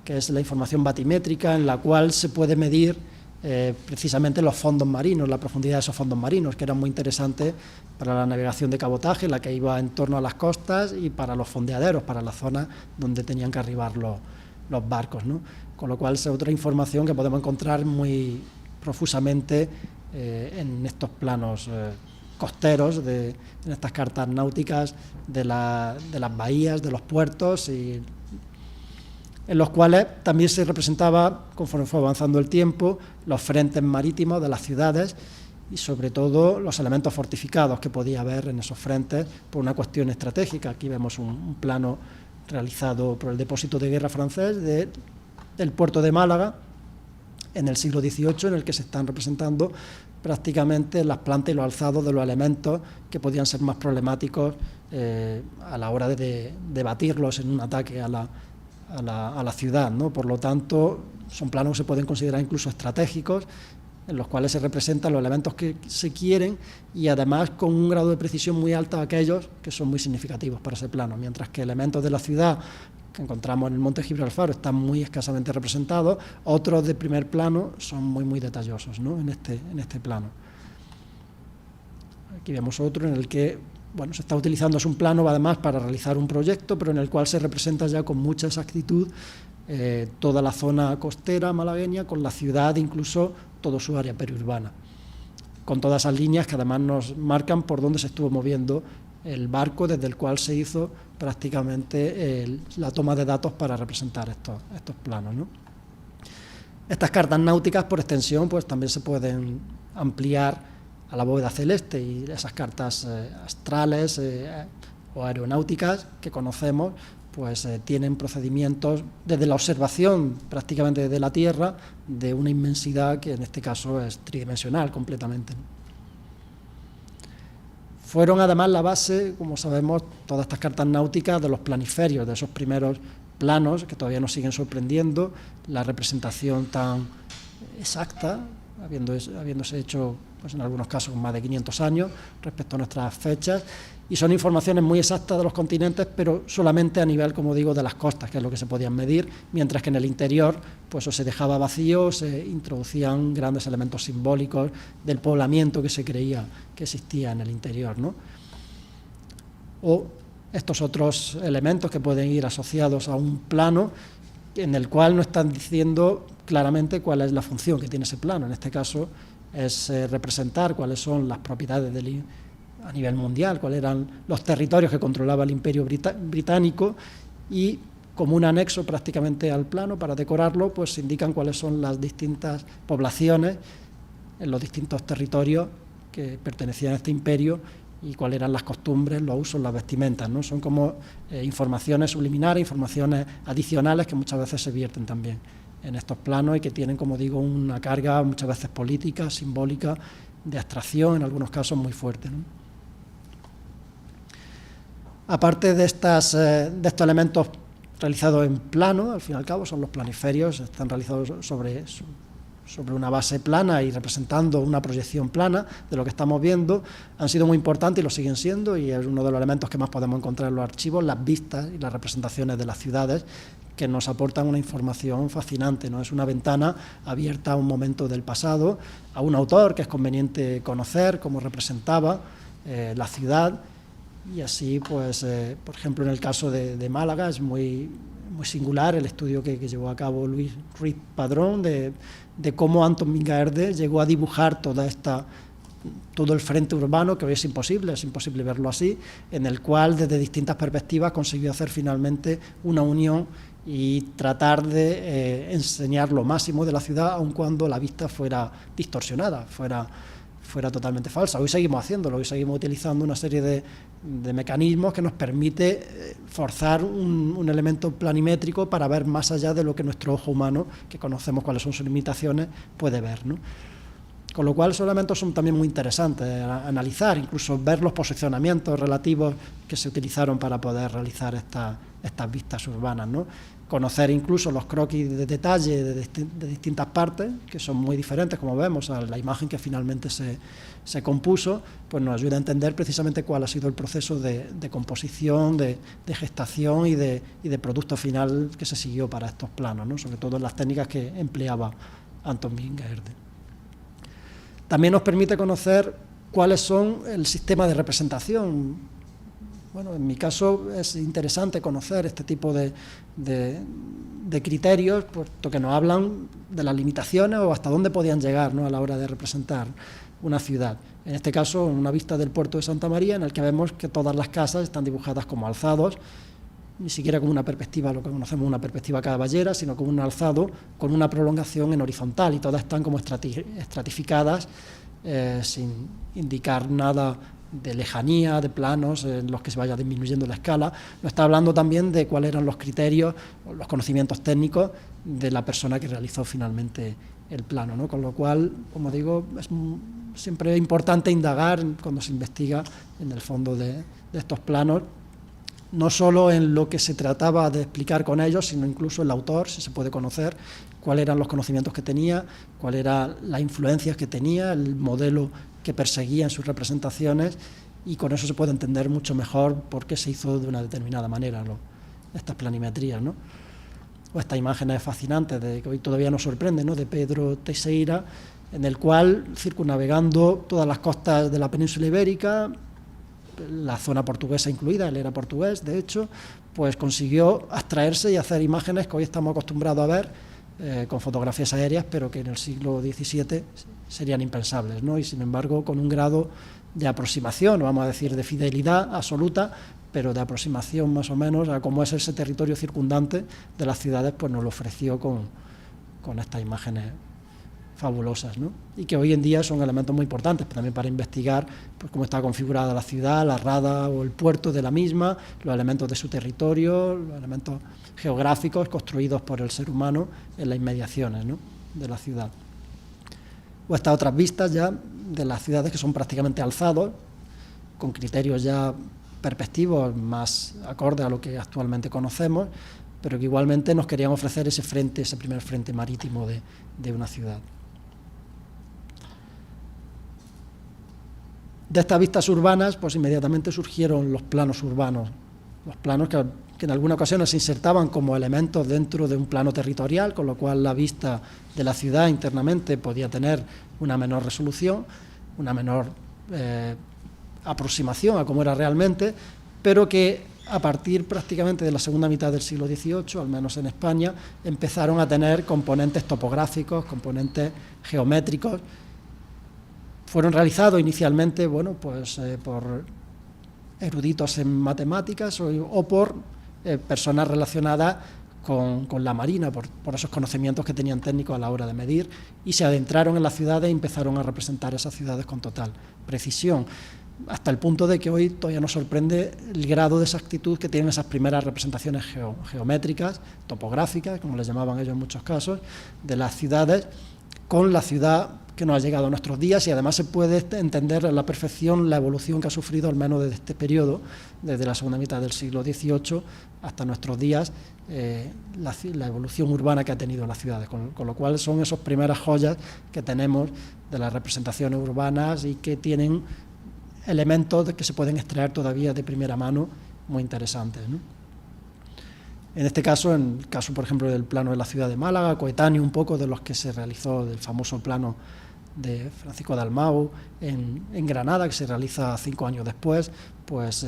que es la información batimétrica, en la cual se puede medir precisamente los fondos marinos, la profundidad de esos fondos marinos, que eran muy interesantes para la navegación de cabotaje, la que iba en torno a las costas, y para los fondeaderos, para las zonas donde tenían que arribar los barcos, ¿no? Con lo cual es otra información que podemos encontrar muy profusamente en estos planos costeros, en estas cartas náuticas de las bahías, de los puertos, y en los cuales también se representaba, conforme fue avanzando el tiempo, los frentes marítimos de las ciudades y sobre todo los elementos fortificados que podía haber en esos frentes por una cuestión estratégica. Aquí vemos un plano realizado por el depósito de guerra francés del puerto de Málaga en el siglo XVIII, en el que se están representando prácticamente las plantas y los alzados de los elementos que podían ser más problemáticos a la hora de batirlos en un ataque a la ciudad, ¿no? Por lo tanto, son planos que se pueden considerar incluso estratégicos, en los cuales se representan los elementos que se quieren y además con un grado de precisión muy alto aquellos que son muy significativos para ese plano, mientras que elementos de la ciudad que encontramos en el monte Gibralfaro están muy escasamente representados, otros de primer plano son muy detallosos, ¿no? en este plano. Aquí vemos otro en el que se está utilizando un plano además para realizar un proyecto, pero en el cual se representa ya con mucha exactitud toda la zona costera malagueña, con la ciudad, incluso todo su área periurbana, con todas esas líneas que además nos marcan por dónde se estuvo moviendo el barco desde el cual se hizo prácticamente la toma de datos para representar estos planos, ¿no? Estas cartas náuticas, por extensión, pues también se pueden ampliar a la bóveda celeste, y esas cartas astrales o aeronáuticas que conocemos, pues tienen procedimientos desde la observación prácticamente desde la Tierra de una inmensidad que en este caso es tridimensional completamente. Fueron además la base, como sabemos, todas estas cartas náuticas de los planisferios, de esos primeros planos que todavía nos siguen sorprendiendo, la representación tan exacta, habiéndose hecho pues en algunos casos más de 500 años respecto a nuestras fechas, y son informaciones muy exactas de los continentes, pero solamente a nivel, como digo, de las costas, que es lo que se podían medir, mientras que en el interior pues o se dejaba vacío, se introducían grandes elementos simbólicos del poblamiento que se creía que existía en el interior, ¿no? O estos otros elementos que pueden ir asociados a un plano en el cual no están diciendo claramente cuál es la función que tiene ese plano. En este caso es representar cuáles son las propiedades a nivel mundial, cuáles eran los territorios que controlaba el Imperio británico, y como un anexo prácticamente al plano, para decorarlo, pues se indican cuáles son las distintas poblaciones en los distintos territorios que pertenecían a este imperio y cuáles eran las costumbres, los usos, las vestimentas, ¿no? Son como informaciones subliminares, informaciones adicionales que muchas veces se vierten también en estos planos y que tienen, como digo, una carga muchas veces política, simbólica, de abstracción, en algunos casos muy fuerte, ¿no? Aparte de estos elementos realizados en plano, al fin y al cabo son los planisferios, están realizados sobre una base plana y representando una proyección plana de lo que estamos viendo, han sido muy importantes y lo siguen siendo, y es uno de los elementos que más podemos encontrar en los archivos, las vistas y las representaciones de las ciudades, que nos aportan una información fascinante, ¿no? Es una ventana abierta a un momento del pasado, a un autor que es conveniente conocer, cómo representaba la ciudad, y así, pues, por ejemplo, en el caso de Málaga es muy singular el estudio que llevó a cabo Luis Ruiz Padrón de cómo Antón Mingaerde llegó a dibujar todo el frente urbano, que hoy es imposible verlo así, en el cual desde distintas perspectivas consiguió hacer finalmente una unión y tratar de enseñar lo máximo de la ciudad, aun cuando la vista fuera distorsionada, fuera totalmente falsa. Hoy seguimos haciéndolo, hoy seguimos utilizando una serie de mecanismos que nos permite forzar un elemento planimétrico para ver más allá de lo que nuestro ojo humano, que conocemos cuáles son sus limitaciones, puede ver, ¿no? Con lo cual esos elementos son también muy interesantes a analizar, incluso ver los posicionamientos relativos que se utilizaron para poder realizar estas vistas urbanas, ¿no? Conocer incluso los croquis de detalle de distintas partes, que son muy diferentes, como vemos, a la imagen que finalmente se compuso, pues nos ayuda a entender precisamente cuál ha sido el proceso de composición, de gestación y de producto final que se siguió para estos planos, ¿no? Sobre todo en las técnicas que empleaba Antón Mingaerde. También nos permite conocer cuáles son el sistema de representación. Bueno, en mi caso es interesante conocer este tipo de criterios, puesto que nos hablan de las limitaciones o hasta dónde podían llegar, ¿no?, a la hora de representar una ciudad. En este caso, una vista del puerto de Santa María, en el que vemos que todas las casas están dibujadas como alzados, ni siquiera con una perspectiva, lo que conocemos una perspectiva caballera, sino con un alzado, con una prolongación en horizontal, y todas están como estratificadas, sin indicar nada de lejanía, de planos en los que se vaya disminuyendo la escala. Nos está hablando también de cuáles eran los criterios, los conocimientos técnicos de la persona que realizó finalmente el plano, ¿no? Con lo cual, como digo, es siempre importante indagar cuando se investiga en el fondo de estos planos, no solo en lo que se trataba de explicar con ellos, sino incluso el autor, si se puede conocer cuáles eran los conocimientos que tenía, cuáles eran las influencias que tenía, el modelo que perseguía en sus representaciones, y con eso se puede entender mucho mejor por qué se hizo de una determinada manera estas planimetrías, ¿no? O estas imágenes fascinantes que hoy todavía nos sorprenden, ¿no?, de Pedro Teixeira, en el cual, circunnavegando todas las costas de la península ibérica, la zona portuguesa incluida, él era portugués, de hecho, pues consiguió abstraerse y hacer imágenes que hoy estamos acostumbrados a ver con fotografías aéreas, pero que en el siglo XVII serían impensables, ¿no? Y sin embargo, con un grado de aproximación, vamos a decir de fidelidad absoluta, pero de aproximación más o menos a cómo es ese territorio circundante de las ciudades, pues nos lo ofreció con estas imágenes fabulosas, ¿no? Y que hoy en día son elementos muy importantes también para investigar, pues, cómo está configurada la ciudad, la rada o el puerto de la misma, los elementos de su territorio, los elementos geográficos construidos por el ser humano en las inmediaciones, ¿no?, de la ciudad. O estas otras vistas ya de las ciudades que son prácticamente alzados, con criterios ya perspectivos más acordes a lo que actualmente conocemos, pero que igualmente nos querían ofrecer ese primer frente marítimo de una ciudad. De estas vistas urbanas, pues inmediatamente surgieron los planos urbanos, los planos que en alguna ocasión se insertaban como elementos dentro de un plano territorial, con lo cual la vista de la ciudad internamente podía tener una menor resolución, una menor aproximación a cómo era realmente, pero que a partir prácticamente de la segunda mitad del siglo XVIII, al menos en España, empezaron a tener componentes topográficos, componentes geométricos. Fueron realizados inicialmente, bueno, pues por eruditos en matemáticas o por personas relacionadas con la marina, por esos conocimientos que tenían técnicos a la hora de medir, y se adentraron en las ciudades y empezaron a representar esas ciudades con total precisión. hasta el punto de que hoy todavía nos sorprende el grado de exactitud que tienen esas primeras representaciones geométricas, topográficas, como les llamaban ellos en muchos casos, de las ciudades, con la ciudad que nos ha llegado a nuestros días, y además se puede entender a la perfección la evolución que ha sufrido, al menos desde este periodo, desde la segunda mitad del siglo XVIII hasta nuestros días, la evolución urbana que ha tenido las ciudades, con lo cual son esas primeras joyas que tenemos de las representaciones urbanas y que tienen elementos que se pueden extraer todavía de primera mano muy interesantes, ¿no? En este caso, en el caso, por ejemplo, del plano de la ciudad de Málaga, coetáneo un poco de los que se realizó del famoso plano de Francisco de Dalmau en Granada, que se realiza 5 años después, pues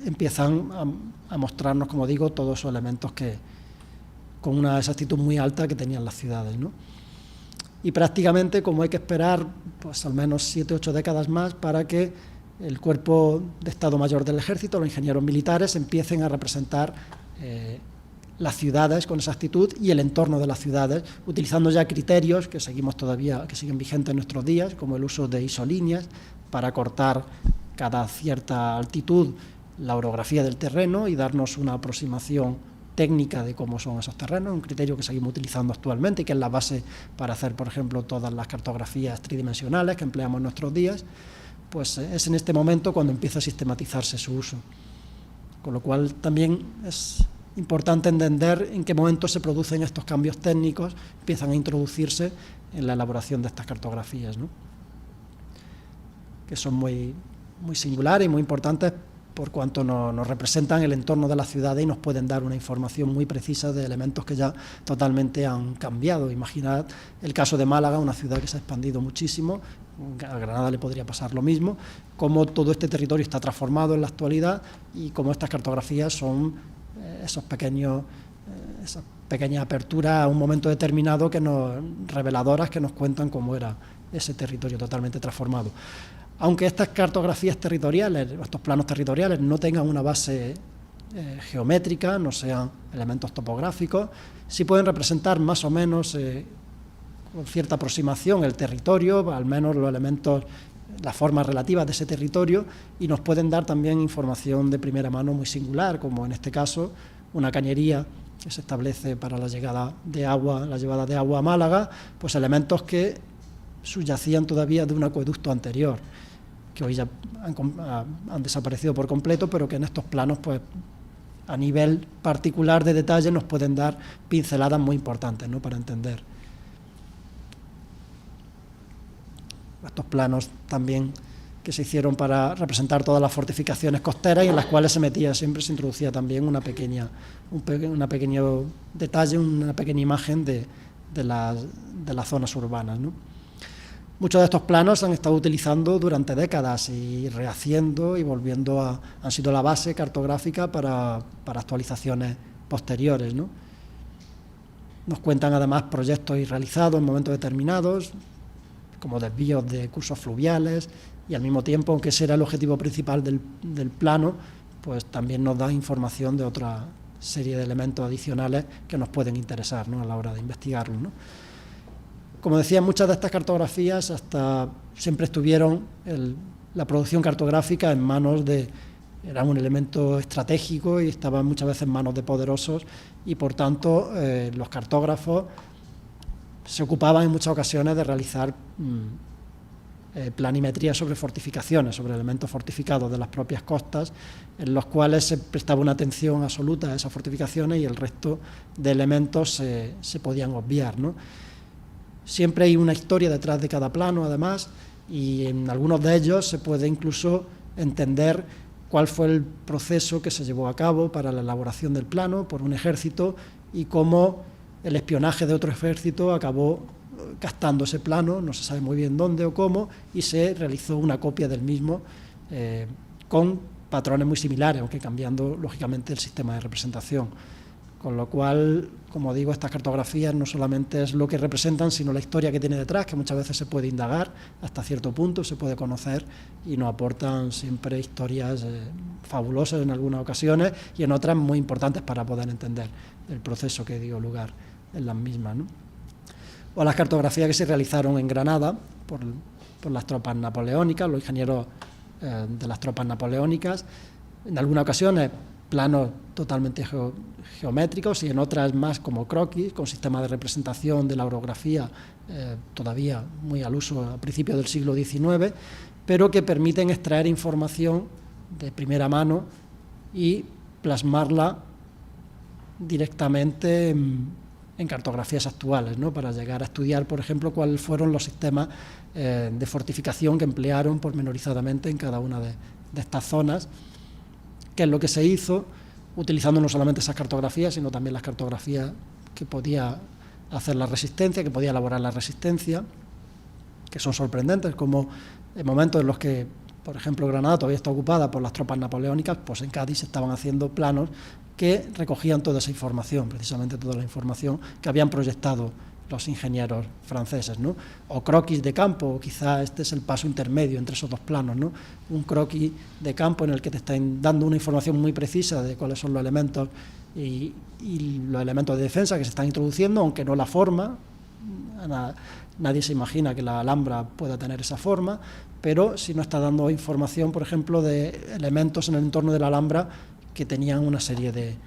empiezan a mostrarnos, como digo, todos esos elementos que con una exactitud muy alta que tenían las ciudades, ¿no? Y prácticamente, como hay que esperar, pues al menos 7 u 8 décadas más para que el cuerpo de Estado Mayor del Ejército, los ingenieros militares, empiecen a representar las ciudades con exactitud y el entorno de las ciudades, utilizando ya criterios que seguimos todavía, que siguen vigentes en nuestros días, como el uso de isolíneas para cortar cada cierta altitud la orografía del terreno y darnos una aproximación técnica de cómo son esos terrenos, un criterio que seguimos utilizando actualmente y que es la base para hacer, por ejemplo, todas las cartografías tridimensionales que empleamos en nuestros días. Pues es en este momento cuando empieza a sistematizarse su uso. Con lo cual también es importante entender en qué momento se producen estos cambios técnicos, empiezan a introducirse en la elaboración de estas cartografías, ¿no? Que son muy singulares y muy importantes por cuanto nos representan el entorno de la ciudad y nos pueden dar una información muy precisa de elementos que ya totalmente han cambiado. Imaginad el caso de Málaga, una ciudad que se ha expandido muchísimo, a Granada le podría pasar lo mismo, cómo todo este territorio está transformado en la actualidad y cómo estas cartografías son esas pequeñas aperturas a un momento determinado reveladoras que nos cuentan cómo era ese territorio totalmente transformado. Aunque estas cartografías territoriales, estos planos territoriales, no tengan una base geométrica, no sean elementos topográficos, sí pueden representar más o menos con cierta aproximación el territorio, al menos los elementos, las formas relativas de ese territorio, y nos pueden dar también información de primera mano muy singular, como en este caso una cañería que se establece para la llegada de agua, la llevada de agua a Málaga, pues elementos que subyacían todavía de un acueducto anterior, que hoy ya han desaparecido por completo, pero que en estos planos, pues a nivel particular de detalle, nos pueden dar pinceladas muy importantes, ¿no?, para entender. Estos planos también que se hicieron para representar todas las fortificaciones costeras y en las cuales siempre se introducía también un pequeño detalle, una pequeña imagen de las zonas urbanas, ¿no? Muchos de estos planos se han estado utilizando durante décadas y rehaciendo y volviendo han sido la base cartográfica para actualizaciones posteriores, ¿no? Nos cuentan además proyectos realizados en momentos determinados, como desvíos de cursos fluviales, y al mismo tiempo, aunque ese era el objetivo principal del plano, pues también nos da información de otra serie de elementos adicionales que nos pueden interesar, ¿no?, a la hora de investigarlo, ¿no? Como decía, muchas de estas cartografías siempre estuvieron, la producción cartográfica en manos era un elemento estratégico y estaba muchas veces en manos de poderosos, y por tanto los cartógrafos se ocupaban en muchas ocasiones de realizar planimetría sobre fortificaciones, sobre elementos fortificados de las propias costas, en los cuales se prestaba una atención absoluta a esas fortificaciones y el resto de elementos se podían obviar, ¿no? Siempre hay una historia detrás de cada plano, además, y en algunos de ellos se puede incluso entender cuál fue el proceso que se llevó a cabo para la elaboración del plano por un ejército y cómo el espionaje de otro ejército acabó captando ese plano, no se sabe muy bien dónde o cómo, y se realizó una copia del mismo con patrones muy similares, aunque cambiando lógicamente el sistema de representación. Con lo cual, como digo, estas cartografías no solamente es lo que representan, sino la historia que tiene detrás, que muchas veces se puede indagar hasta cierto punto, se puede conocer, y nos aportan siempre historias fabulosas en algunas ocasiones y en otras muy importantes para poder entender el proceso que dio lugar en las mismas, ¿no? O las cartografías que se realizaron en Granada por las tropas napoleónicas, los ingenieros de las tropas napoleónicas, en algunas ocasiones planos totalmente geométricos y en otras más como croquis, con sistemas de representación de la orografía todavía muy al uso a principios del siglo XIX, pero que permiten extraer información de primera mano y plasmarla directamente en cartografías actuales, ¿no? Para llegar a estudiar, por ejemplo, cuáles fueron los sistemas de fortificación que emplearon pormenorizadamente en cada una de estas zonas, que es lo que se hizo, utilizando no solamente esas cartografías, sino también las cartografías que podía hacer la resistencia, que podía elaborar la resistencia, que son sorprendentes, como en momentos en los que, por ejemplo, Granada todavía está ocupada por las tropas napoleónicas, pues en Cádiz se estaban haciendo planos que recogían toda esa información, precisamente toda la información que habían proyectado los ingenieros franceses, ¿no? O croquis de campo, quizá este es el paso intermedio entre esos dos planos, ¿no? Un croquis de campo en el que te están dando una información muy precisa de cuáles son los elementos y los elementos de defensa que se están introduciendo, aunque no la forma. Nadie se imagina que la Alhambra pueda tener esa forma, pero sí nos está dando información, por ejemplo, de elementos en el entorno de la Alhambra que tenían una serie de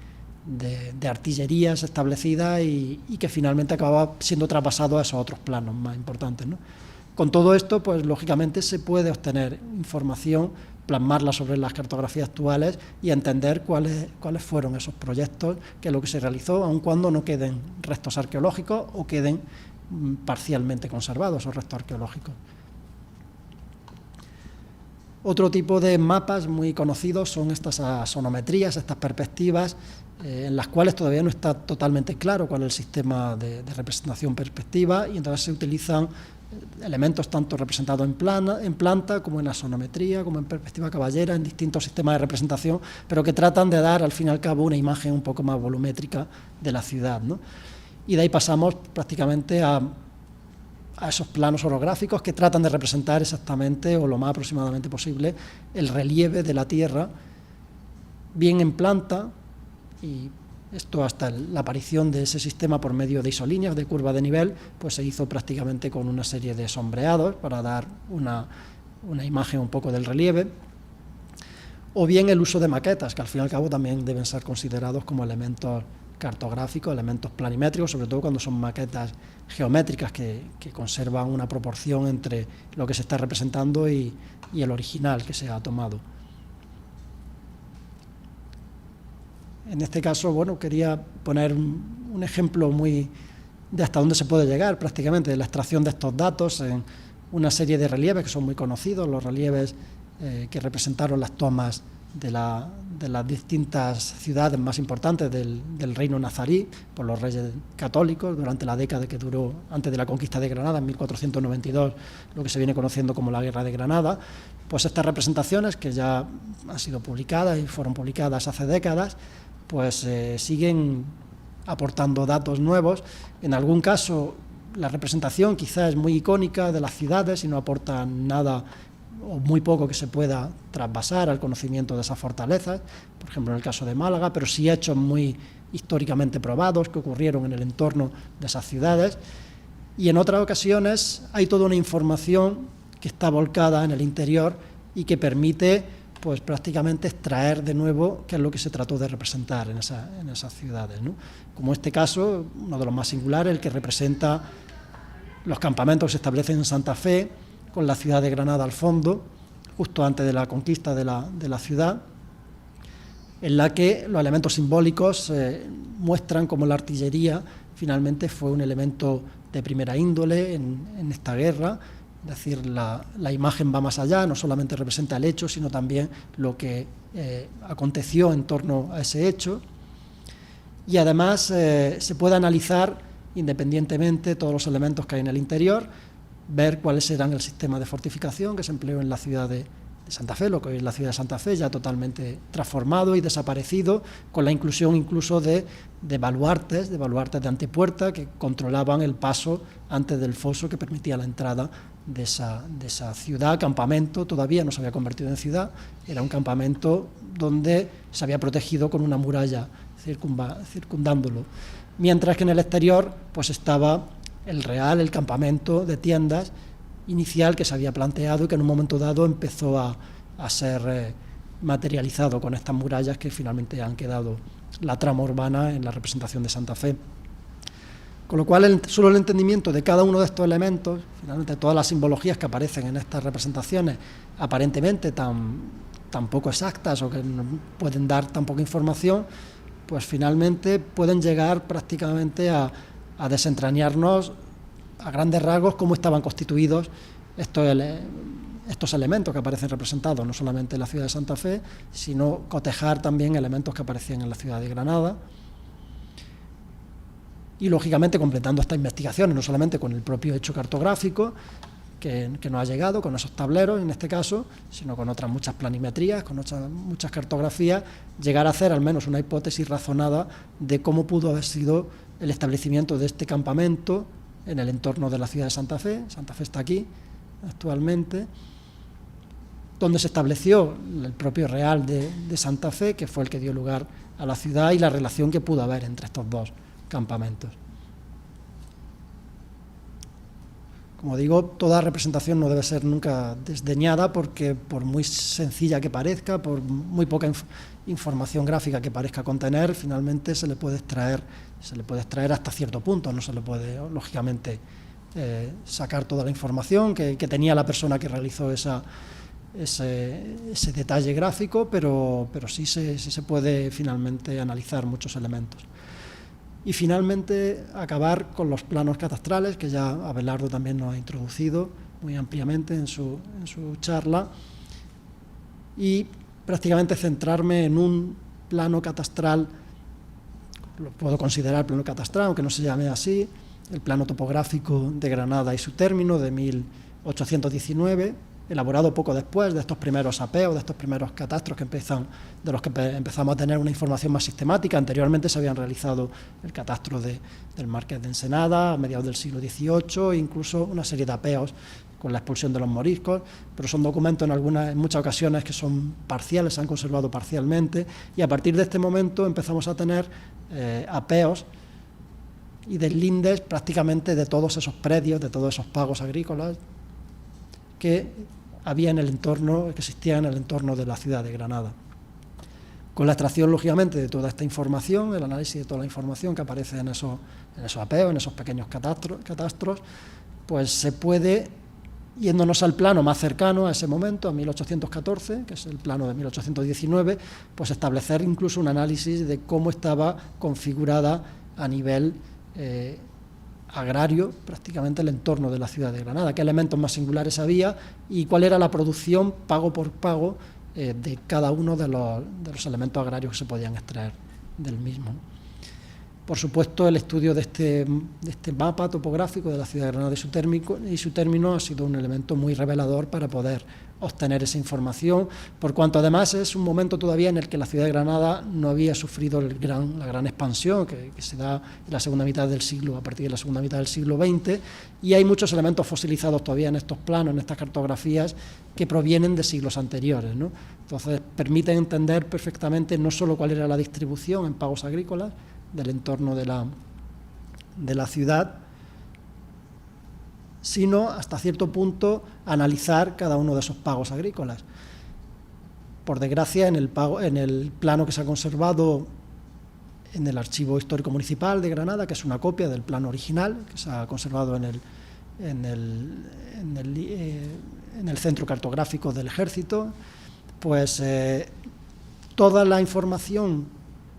artillerías establecidas y que finalmente acababa siendo traspasado a esos otros planos más importantes, ¿no? Con todo esto, pues lógicamente se puede obtener información, plasmarla sobre las cartografías actuales y entender cuáles fueron esos proyectos, qué es lo que se realizó, aun cuando no queden restos arqueológicos o queden parcialmente conservados esos restos arqueológicos. Otro tipo de mapas muy conocidos son estas asonometrías, estas perspectivas, en las cuales todavía no está totalmente claro cuál es el sistema de representación perspectiva, y entonces se utilizan elementos tanto representados en planta como en asonometría, como en perspectiva caballera, en distintos sistemas de representación, pero que tratan de dar al fin y al cabo una imagen un poco más volumétrica de la ciudad, ¿no? Y de ahí pasamos prácticamente a esos planos orográficos que tratan de representar exactamente o lo más aproximadamente posible el relieve de la Tierra, bien en planta, y esto hasta la aparición de ese sistema por medio de isolíneas, de curva de nivel, pues se hizo prácticamente con una serie de sombreados para dar una imagen un poco del relieve, o bien el uso de maquetas, que al fin y al cabo también deben ser considerados como elementos cartográficos, elementos planimétricos, sobre todo cuando son maquetas geométricas que conservan una proporción entre lo que se está representando y el original que se ha tomado. En este caso, bueno, quería poner un ejemplo muy de hasta dónde se puede llegar prácticamente de la extracción de estos datos en una serie de relieves que son muy conocidos, los relieves que representaron las tomas de las distintas ciudades más importantes del reino nazarí por los reyes católicos durante la década que duró antes de la conquista de Granada, en 1492, lo que se viene conociendo como la Guerra de Granada. Pues estas representaciones, que ya han sido publicadas y fueron publicadas hace décadas, pues siguen aportando datos nuevos. En algún caso la representación quizá es muy icónica de las ciudades y no aporta nada o muy poco que se pueda trasvasar al conocimiento de esas fortalezas, por ejemplo en el caso de Málaga, pero sí hechos muy históricamente probados que ocurrieron en el entorno de esas ciudades, y en otras ocasiones hay toda una información que está volcada en el interior y que permite pues prácticamente extraer de nuevo qué es lo que se trató de representar en esas ciudades, ¿no? Como este caso, uno de los más singulares, el que representa los campamentos que se establecen en Santa Fe, con la ciudad de Granada al fondo, justo antes de la conquista de la ciudad, en la que los elementos simbólicos muestran cómo la artillería finalmente fue un elemento de primera índole en esta guerra. Es decir, la imagen va más allá, no solamente representa el hecho, sino también lo que aconteció en torno a ese hecho. Y además se puede analizar independientemente todos los elementos que hay en el interior, ver cuáles eran el sistema de fortificación que se empleó en la ciudad de Santa Fe, lo que hoy es la ciudad de Santa Fe, ya totalmente transformado y desaparecido, con la inclusión incluso de baluartes de antepuerta que controlaban el paso antes del foso que permitía la entrada de esa ciudad, campamento. Todavía no se había convertido en ciudad, era un campamento donde se había protegido con una muralla circundándolo, mientras que en el exterior pues estaba el campamento de tiendas inicial que se había planteado y que en un momento dado empezó a a ser materializado con estas murallas que finalmente han quedado la trama urbana en la representación de Santa Fe. Con lo cual, solo el entendimiento de cada uno de estos elementos, finalmente todas las simbologías que aparecen en estas representaciones, aparentemente tan poco exactas o que no pueden dar tan poca información, pues finalmente pueden llegar prácticamente a desentrañarnos a grandes rasgos cómo estaban constituidos estos elementos que aparecen representados no solamente en la ciudad de Santa Fe, sino cotejar también elementos que aparecían en la ciudad de Granada. Y, lógicamente, completando estas investigaciones, no solamente con el propio hecho cartográfico que nos ha llegado, con esos tableros en este caso, sino con otras muchas planimetrías, con muchas cartografías, llegar a hacer al menos una hipótesis razonada de cómo pudo haber sido el establecimiento de este campamento en el entorno de la ciudad de Santa Fe. Santa Fe está aquí actualmente, donde se estableció el propio Real de Santa Fe, que fue el que dio lugar a la ciudad, y la relación que pudo haber entre estos dos campamentos. Como digo, toda representación no debe ser nunca desdeñada, porque por muy sencilla que parezca, por muy poca información gráfica que parezca contener, finalmente se le puede extraer hasta cierto punto. No se le puede, lógicamente, sacar toda la información que tenía la persona que realizó ese detalle gráfico, pero sí se puede finalmente analizar muchos elementos. Y finalmente acabar con los planos catastrales, que ya Abelardo también nos ha introducido muy ampliamente en su charla, y prácticamente centrarme en un plano catastral, lo puedo considerar plano catastral, aunque no se llame así, el plano topográfico de Granada y su término de 1819, elaborado poco después de estos primeros apeos, de estos primeros catastros de los que empezamos a tener una información más sistemática. Anteriormente se habían realizado el catastro del Marqués de Ensenada a mediados del siglo XVIII, incluso una serie de apeos con la expulsión de los moriscos, pero son documentos en muchas ocasiones que son parciales, se han conservado parcialmente, y a partir de este momento empezamos a tener apeos y deslindes prácticamente de todos esos predios, de todos esos pagos agrícolas que había que existían en el entorno de la ciudad de Granada. Con la extracción, lógicamente, de toda esta información, el análisis de toda la información que aparece en esos apeos, en esos pequeños catastros, pues se puede, yéndonos al plano más cercano a ese momento, a 1814, que es el plano de 1819, pues establecer incluso un análisis de cómo estaba configurada a nivel agrario prácticamente el entorno de la ciudad de Granada, qué elementos más singulares había y cuál era la producción pago por pago de cada uno de los elementos agrarios que se podían extraer del mismo. Por supuesto, el estudio de este mapa topográfico de la ciudad de Granada y su término ha sido un elemento muy revelador para poder obtener esa información, por cuanto además es un momento todavía en el que la ciudad de Granada no había sufrido la gran expansión que se da en la segunda mitad del siglo, a partir de la segunda mitad del siglo XX, y hay muchos elementos fosilizados todavía en estos planos, en estas cartografías, que provienen de siglos anteriores, ¿no? Entonces, permiten entender perfectamente no solo cuál era la distribución en pagos agrícolas del entorno de la ciudad, sino hasta cierto punto analizar cada uno de esos pagos agrícolas. Por desgracia, en el plano que se ha conservado en el Archivo Histórico Municipal de Granada, que es una copia del plano original, que se ha conservado en el Centro Cartográfico del Ejército, pues toda la información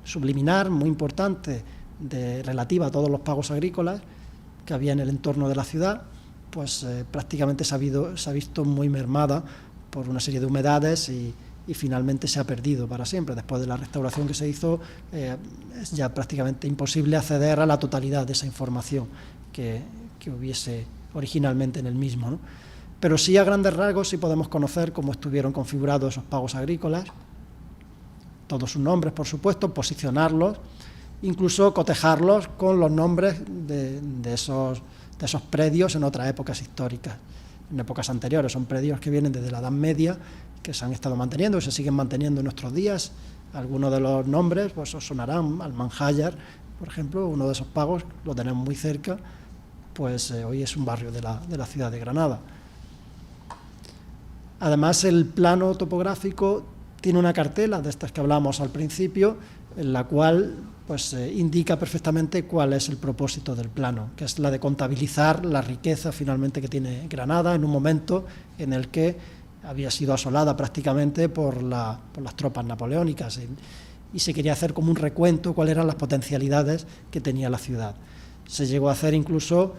subliminar, muy importante, relativa a todos los pagos agrícolas que había en el entorno de la ciudad, pues prácticamente se ha visto muy mermada por una serie de humedades y finalmente se ha perdido para siempre. Después de la restauración que se hizo, es ya prácticamente imposible acceder a la totalidad de esa información que hubiese originalmente en el mismo, ¿no? Pero sí, a grandes rasgos, sí podemos conocer cómo estuvieron configurados esos pagos agrícolas, todos sus nombres, por supuesto, posicionarlos, incluso cotejarlos con los nombres de esos predios en otras épocas históricas, en épocas anteriores. Son predios que vienen desde la Edad Media, que se han estado manteniendo y se siguen manteniendo en nuestros días. Algunos de los nombres pues os sonarán. Almanjayar, por ejemplo, uno de esos pagos, lo tenemos muy cerca, pues hoy es un barrio de la ciudad de Granada. Además, el plano topográfico tiene una cartela de estas que hablamos al principio, en la cual pues, indica perfectamente cuál es el propósito del plano, que es la de contabilizar la riqueza finalmente que tiene Granada en un momento en el que había sido asolada prácticamente por las tropas napoleónicas y se quería hacer como un recuento cuáles eran las potencialidades que tenía la ciudad. Se llegó a hacer incluso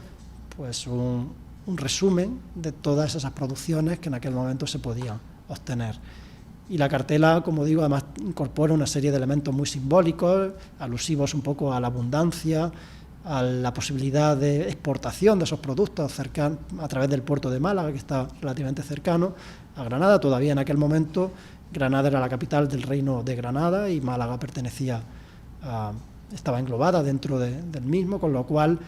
pues, un resumen de todas esas producciones que en aquel momento se podían obtener. Y la cartela, como digo, además incorpora una serie de elementos muy simbólicos, alusivos un poco a la abundancia, a la posibilidad de exportación de esos productos a través del puerto de Málaga, que está relativamente cercano a Granada. Todavía en aquel momento Granada era la capital del reino de Granada y Málaga estaba englobada dentro del mismo, con lo cual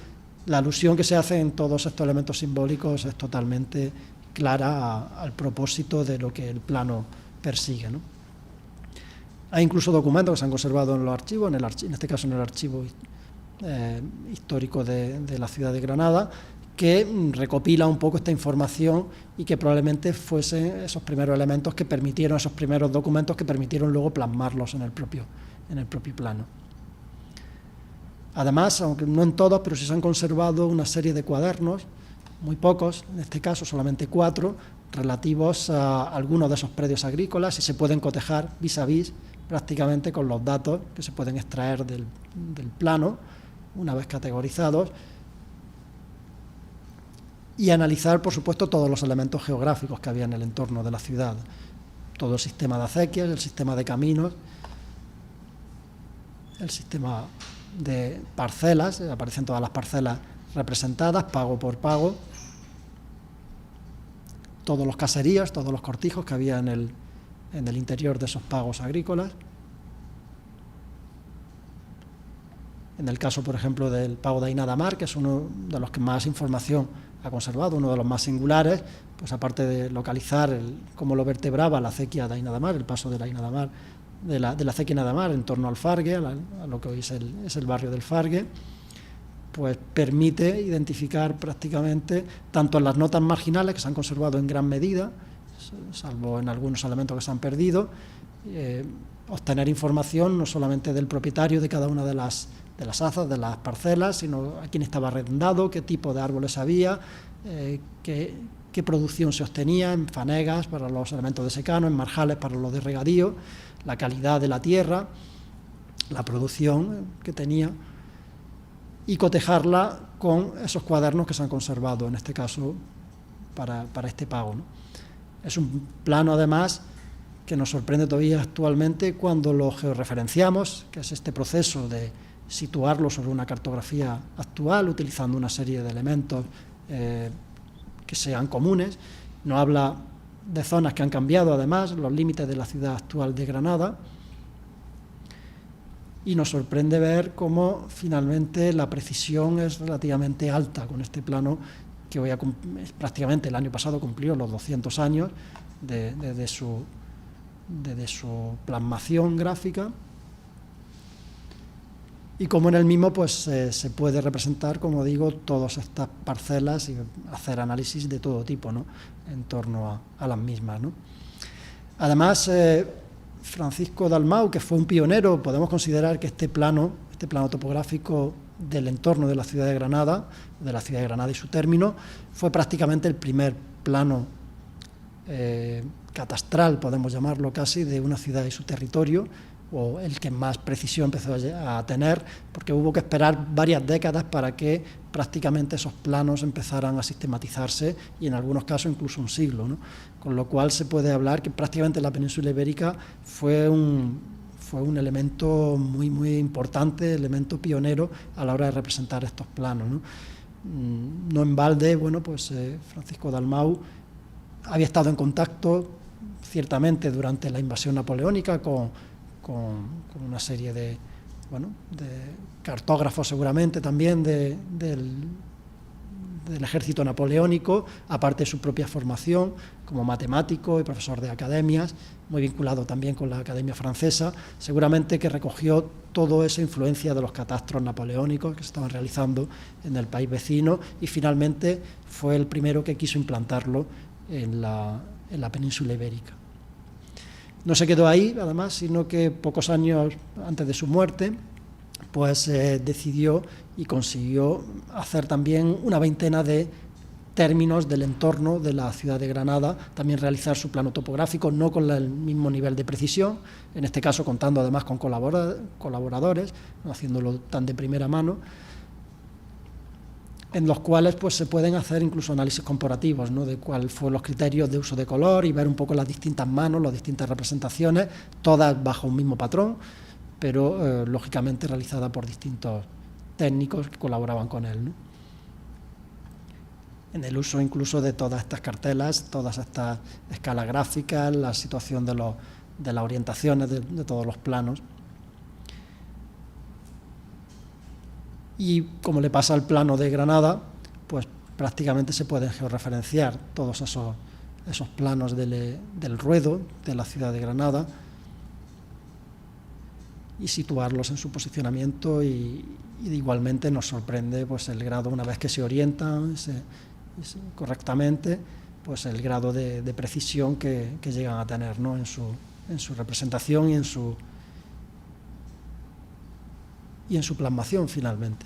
la alusión que se hace en todos estos elementos simbólicos es totalmente clara al propósito de lo que el plano persigue, ¿no? Hay incluso documentos que se han conservado en los archivos, en este caso en el archivo histórico de la ciudad de Granada, que recopila un poco esta información y que probablemente fuesen esos primeros elementos que permitieron, esos primeros documentos que permitieron luego plasmarlos en el propio plano. Además, aunque no en todos, pero sí se han conservado una serie de cuadernos, muy pocos, en este caso solamente 4, relativos a algunos de esos predios agrícolas y se pueden cotejar vis a vis prácticamente con los datos que se pueden extraer del plano, una vez categorizados, y analizar, por supuesto, todos los elementos geográficos que había en el entorno de la ciudad, todo el sistema de acequias, el sistema de caminos, el sistema de parcelas, aparecen todas las parcelas representadas, pago por pago, todos los caseríos, todos los cortijos que había en el interior de esos pagos agrícolas. En el caso, por ejemplo, del pago de Ainadamar, que es uno de los que más información ha conservado, uno de los más singulares, pues aparte de localizar cómo lo vertebraba la acequia de Ainadamar, el paso de la Ainadamar, de la acequia Ainadamar en torno al Fargue, a lo que hoy es el barrio del Fargue, pues permite identificar prácticamente, tanto en las notas marginales, que se han conservado en gran medida, salvo en algunos elementos que se han perdido, obtener información no solamente del propietario de cada una de las azas, de las parcelas, sino a quién estaba arrendado, qué tipo de árboles había, qué producción se obtenía en fanegas para los elementos de secano, en marjales para los de regadío, la calidad de la tierra, la producción que tenía, y cotejarla con esos cuadernos que se han conservado, en este caso, para este pago, ¿no? Es un plano, además, que nos sorprende todavía actualmente cuando lo georreferenciamos, que es este proceso de situarlo sobre una cartografía actual, utilizando una serie de elementos que sean comunes. Nos habla de zonas que han cambiado, además, los límites de la ciudad actual de Granada, y nos sorprende ver cómo finalmente la precisión es relativamente alta con este plano que prácticamente el año pasado cumplió los 200 años de su plasmación gráfica, y como en el mismo pues se puede representar, como digo, todas estas parcelas y hacer análisis de todo tipo, ¿no?, en torno a las mismas, ¿no? Además, Francisco Dalmau, que fue un pionero, podemos considerar que este plano topográfico del entorno de la ciudad de Granada y su término, fue prácticamente el primer plano catastral, podemos llamarlo casi, de una ciudad y su territorio, o el que más precisión empezó a tener, porque hubo que esperar varias décadas para que prácticamente esos planos empezaran a sistematizarse, y en algunos casos incluso un siglo, ¿no? Con lo cual se puede hablar que prácticamente la península ibérica fue un elemento muy, muy importante, elemento pionero a la hora de representar estos planos, ¿no? No en balde, bueno, pues Francisco Dalmau había estado en contacto ciertamente durante la invasión napoleónica con una serie de cartógrafos, seguramente también del ejército napoleónico, aparte de su propia formación como matemático y profesor de academias, muy vinculado también con la Academia Francesa, seguramente que recogió toda esa influencia de los catastros napoleónicos que se estaban realizando en el país vecino, y finalmente fue el primero que quiso implantarlo en en la península ibérica. No se quedó ahí, además, sino que pocos años antes de su muerte, pues decidió y consiguió hacer también una veintena de términos del entorno de la ciudad de Granada, también realizar su plano topográfico, no con el mismo nivel de precisión, en este caso contando además con colaboradores, no haciéndolo tan de primera mano, en los cuales pues se pueden hacer incluso análisis comparativos, ¿no?, de cuáles fueron los criterios de uso de color y ver un poco las distintas manos, las distintas representaciones, todas bajo un mismo patrón, pero lógicamente realizada por distintos técnicos que colaboraban con él, ¿no? En el uso incluso de todas estas cartelas, todas estas escalas gráficas, la situación de las orientaciones de todos los planos. Y como le pasa al plano de Granada, pues prácticamente se pueden georreferenciar todos esos planos del ruedo de la ciudad de Granada y situarlos en su posicionamiento, y igualmente nos sorprende pues el grado, una vez que se orientan correctamente, pues el grado de precisión que llegan a tener, ¿no?, en su representación y en su plasmación finalmente.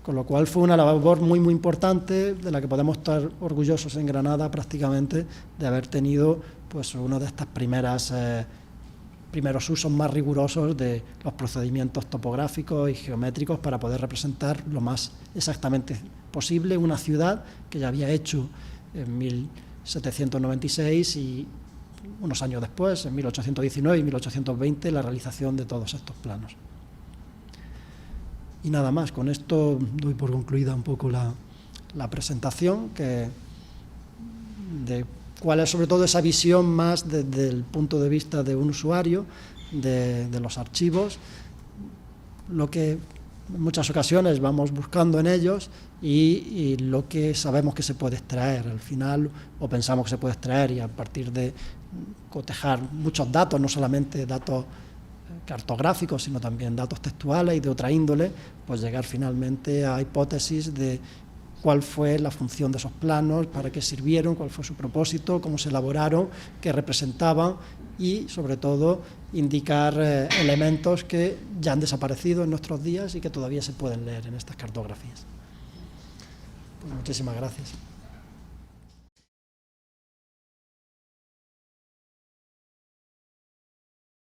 Con lo cual fue una labor muy importante, de la que podemos estar orgullosos en Granada prácticamente, de haber tenido pues uno de estos primeros usos más rigurosos de los procedimientos topográficos y geométricos para poder representar lo más exactamente posible una ciudad que ya había hecho en 1796 y unos años después, en 1819 y 1820, la realización de todos estos planos. Y nada más, con esto doy por concluida un poco la presentación, de cuál es sobre todo esa visión más desde el punto de vista de un usuario de los archivos, lo que en muchas ocasiones vamos buscando en ellos y lo que sabemos que se puede extraer al final, o pensamos que se puede extraer, y a partir de cotejar muchos datos, no solamente datos cartográficos, sino también datos textuales y de otra índole, pues llegar finalmente a hipótesis de cuál fue la función de esos planos, para qué sirvieron, cuál fue su propósito, cómo se elaboraron, qué representaban y, sobre todo, indicar elementos que ya han desaparecido en nuestros días y que todavía se pueden leer en estas cartografías. Pues muchísimas gracias.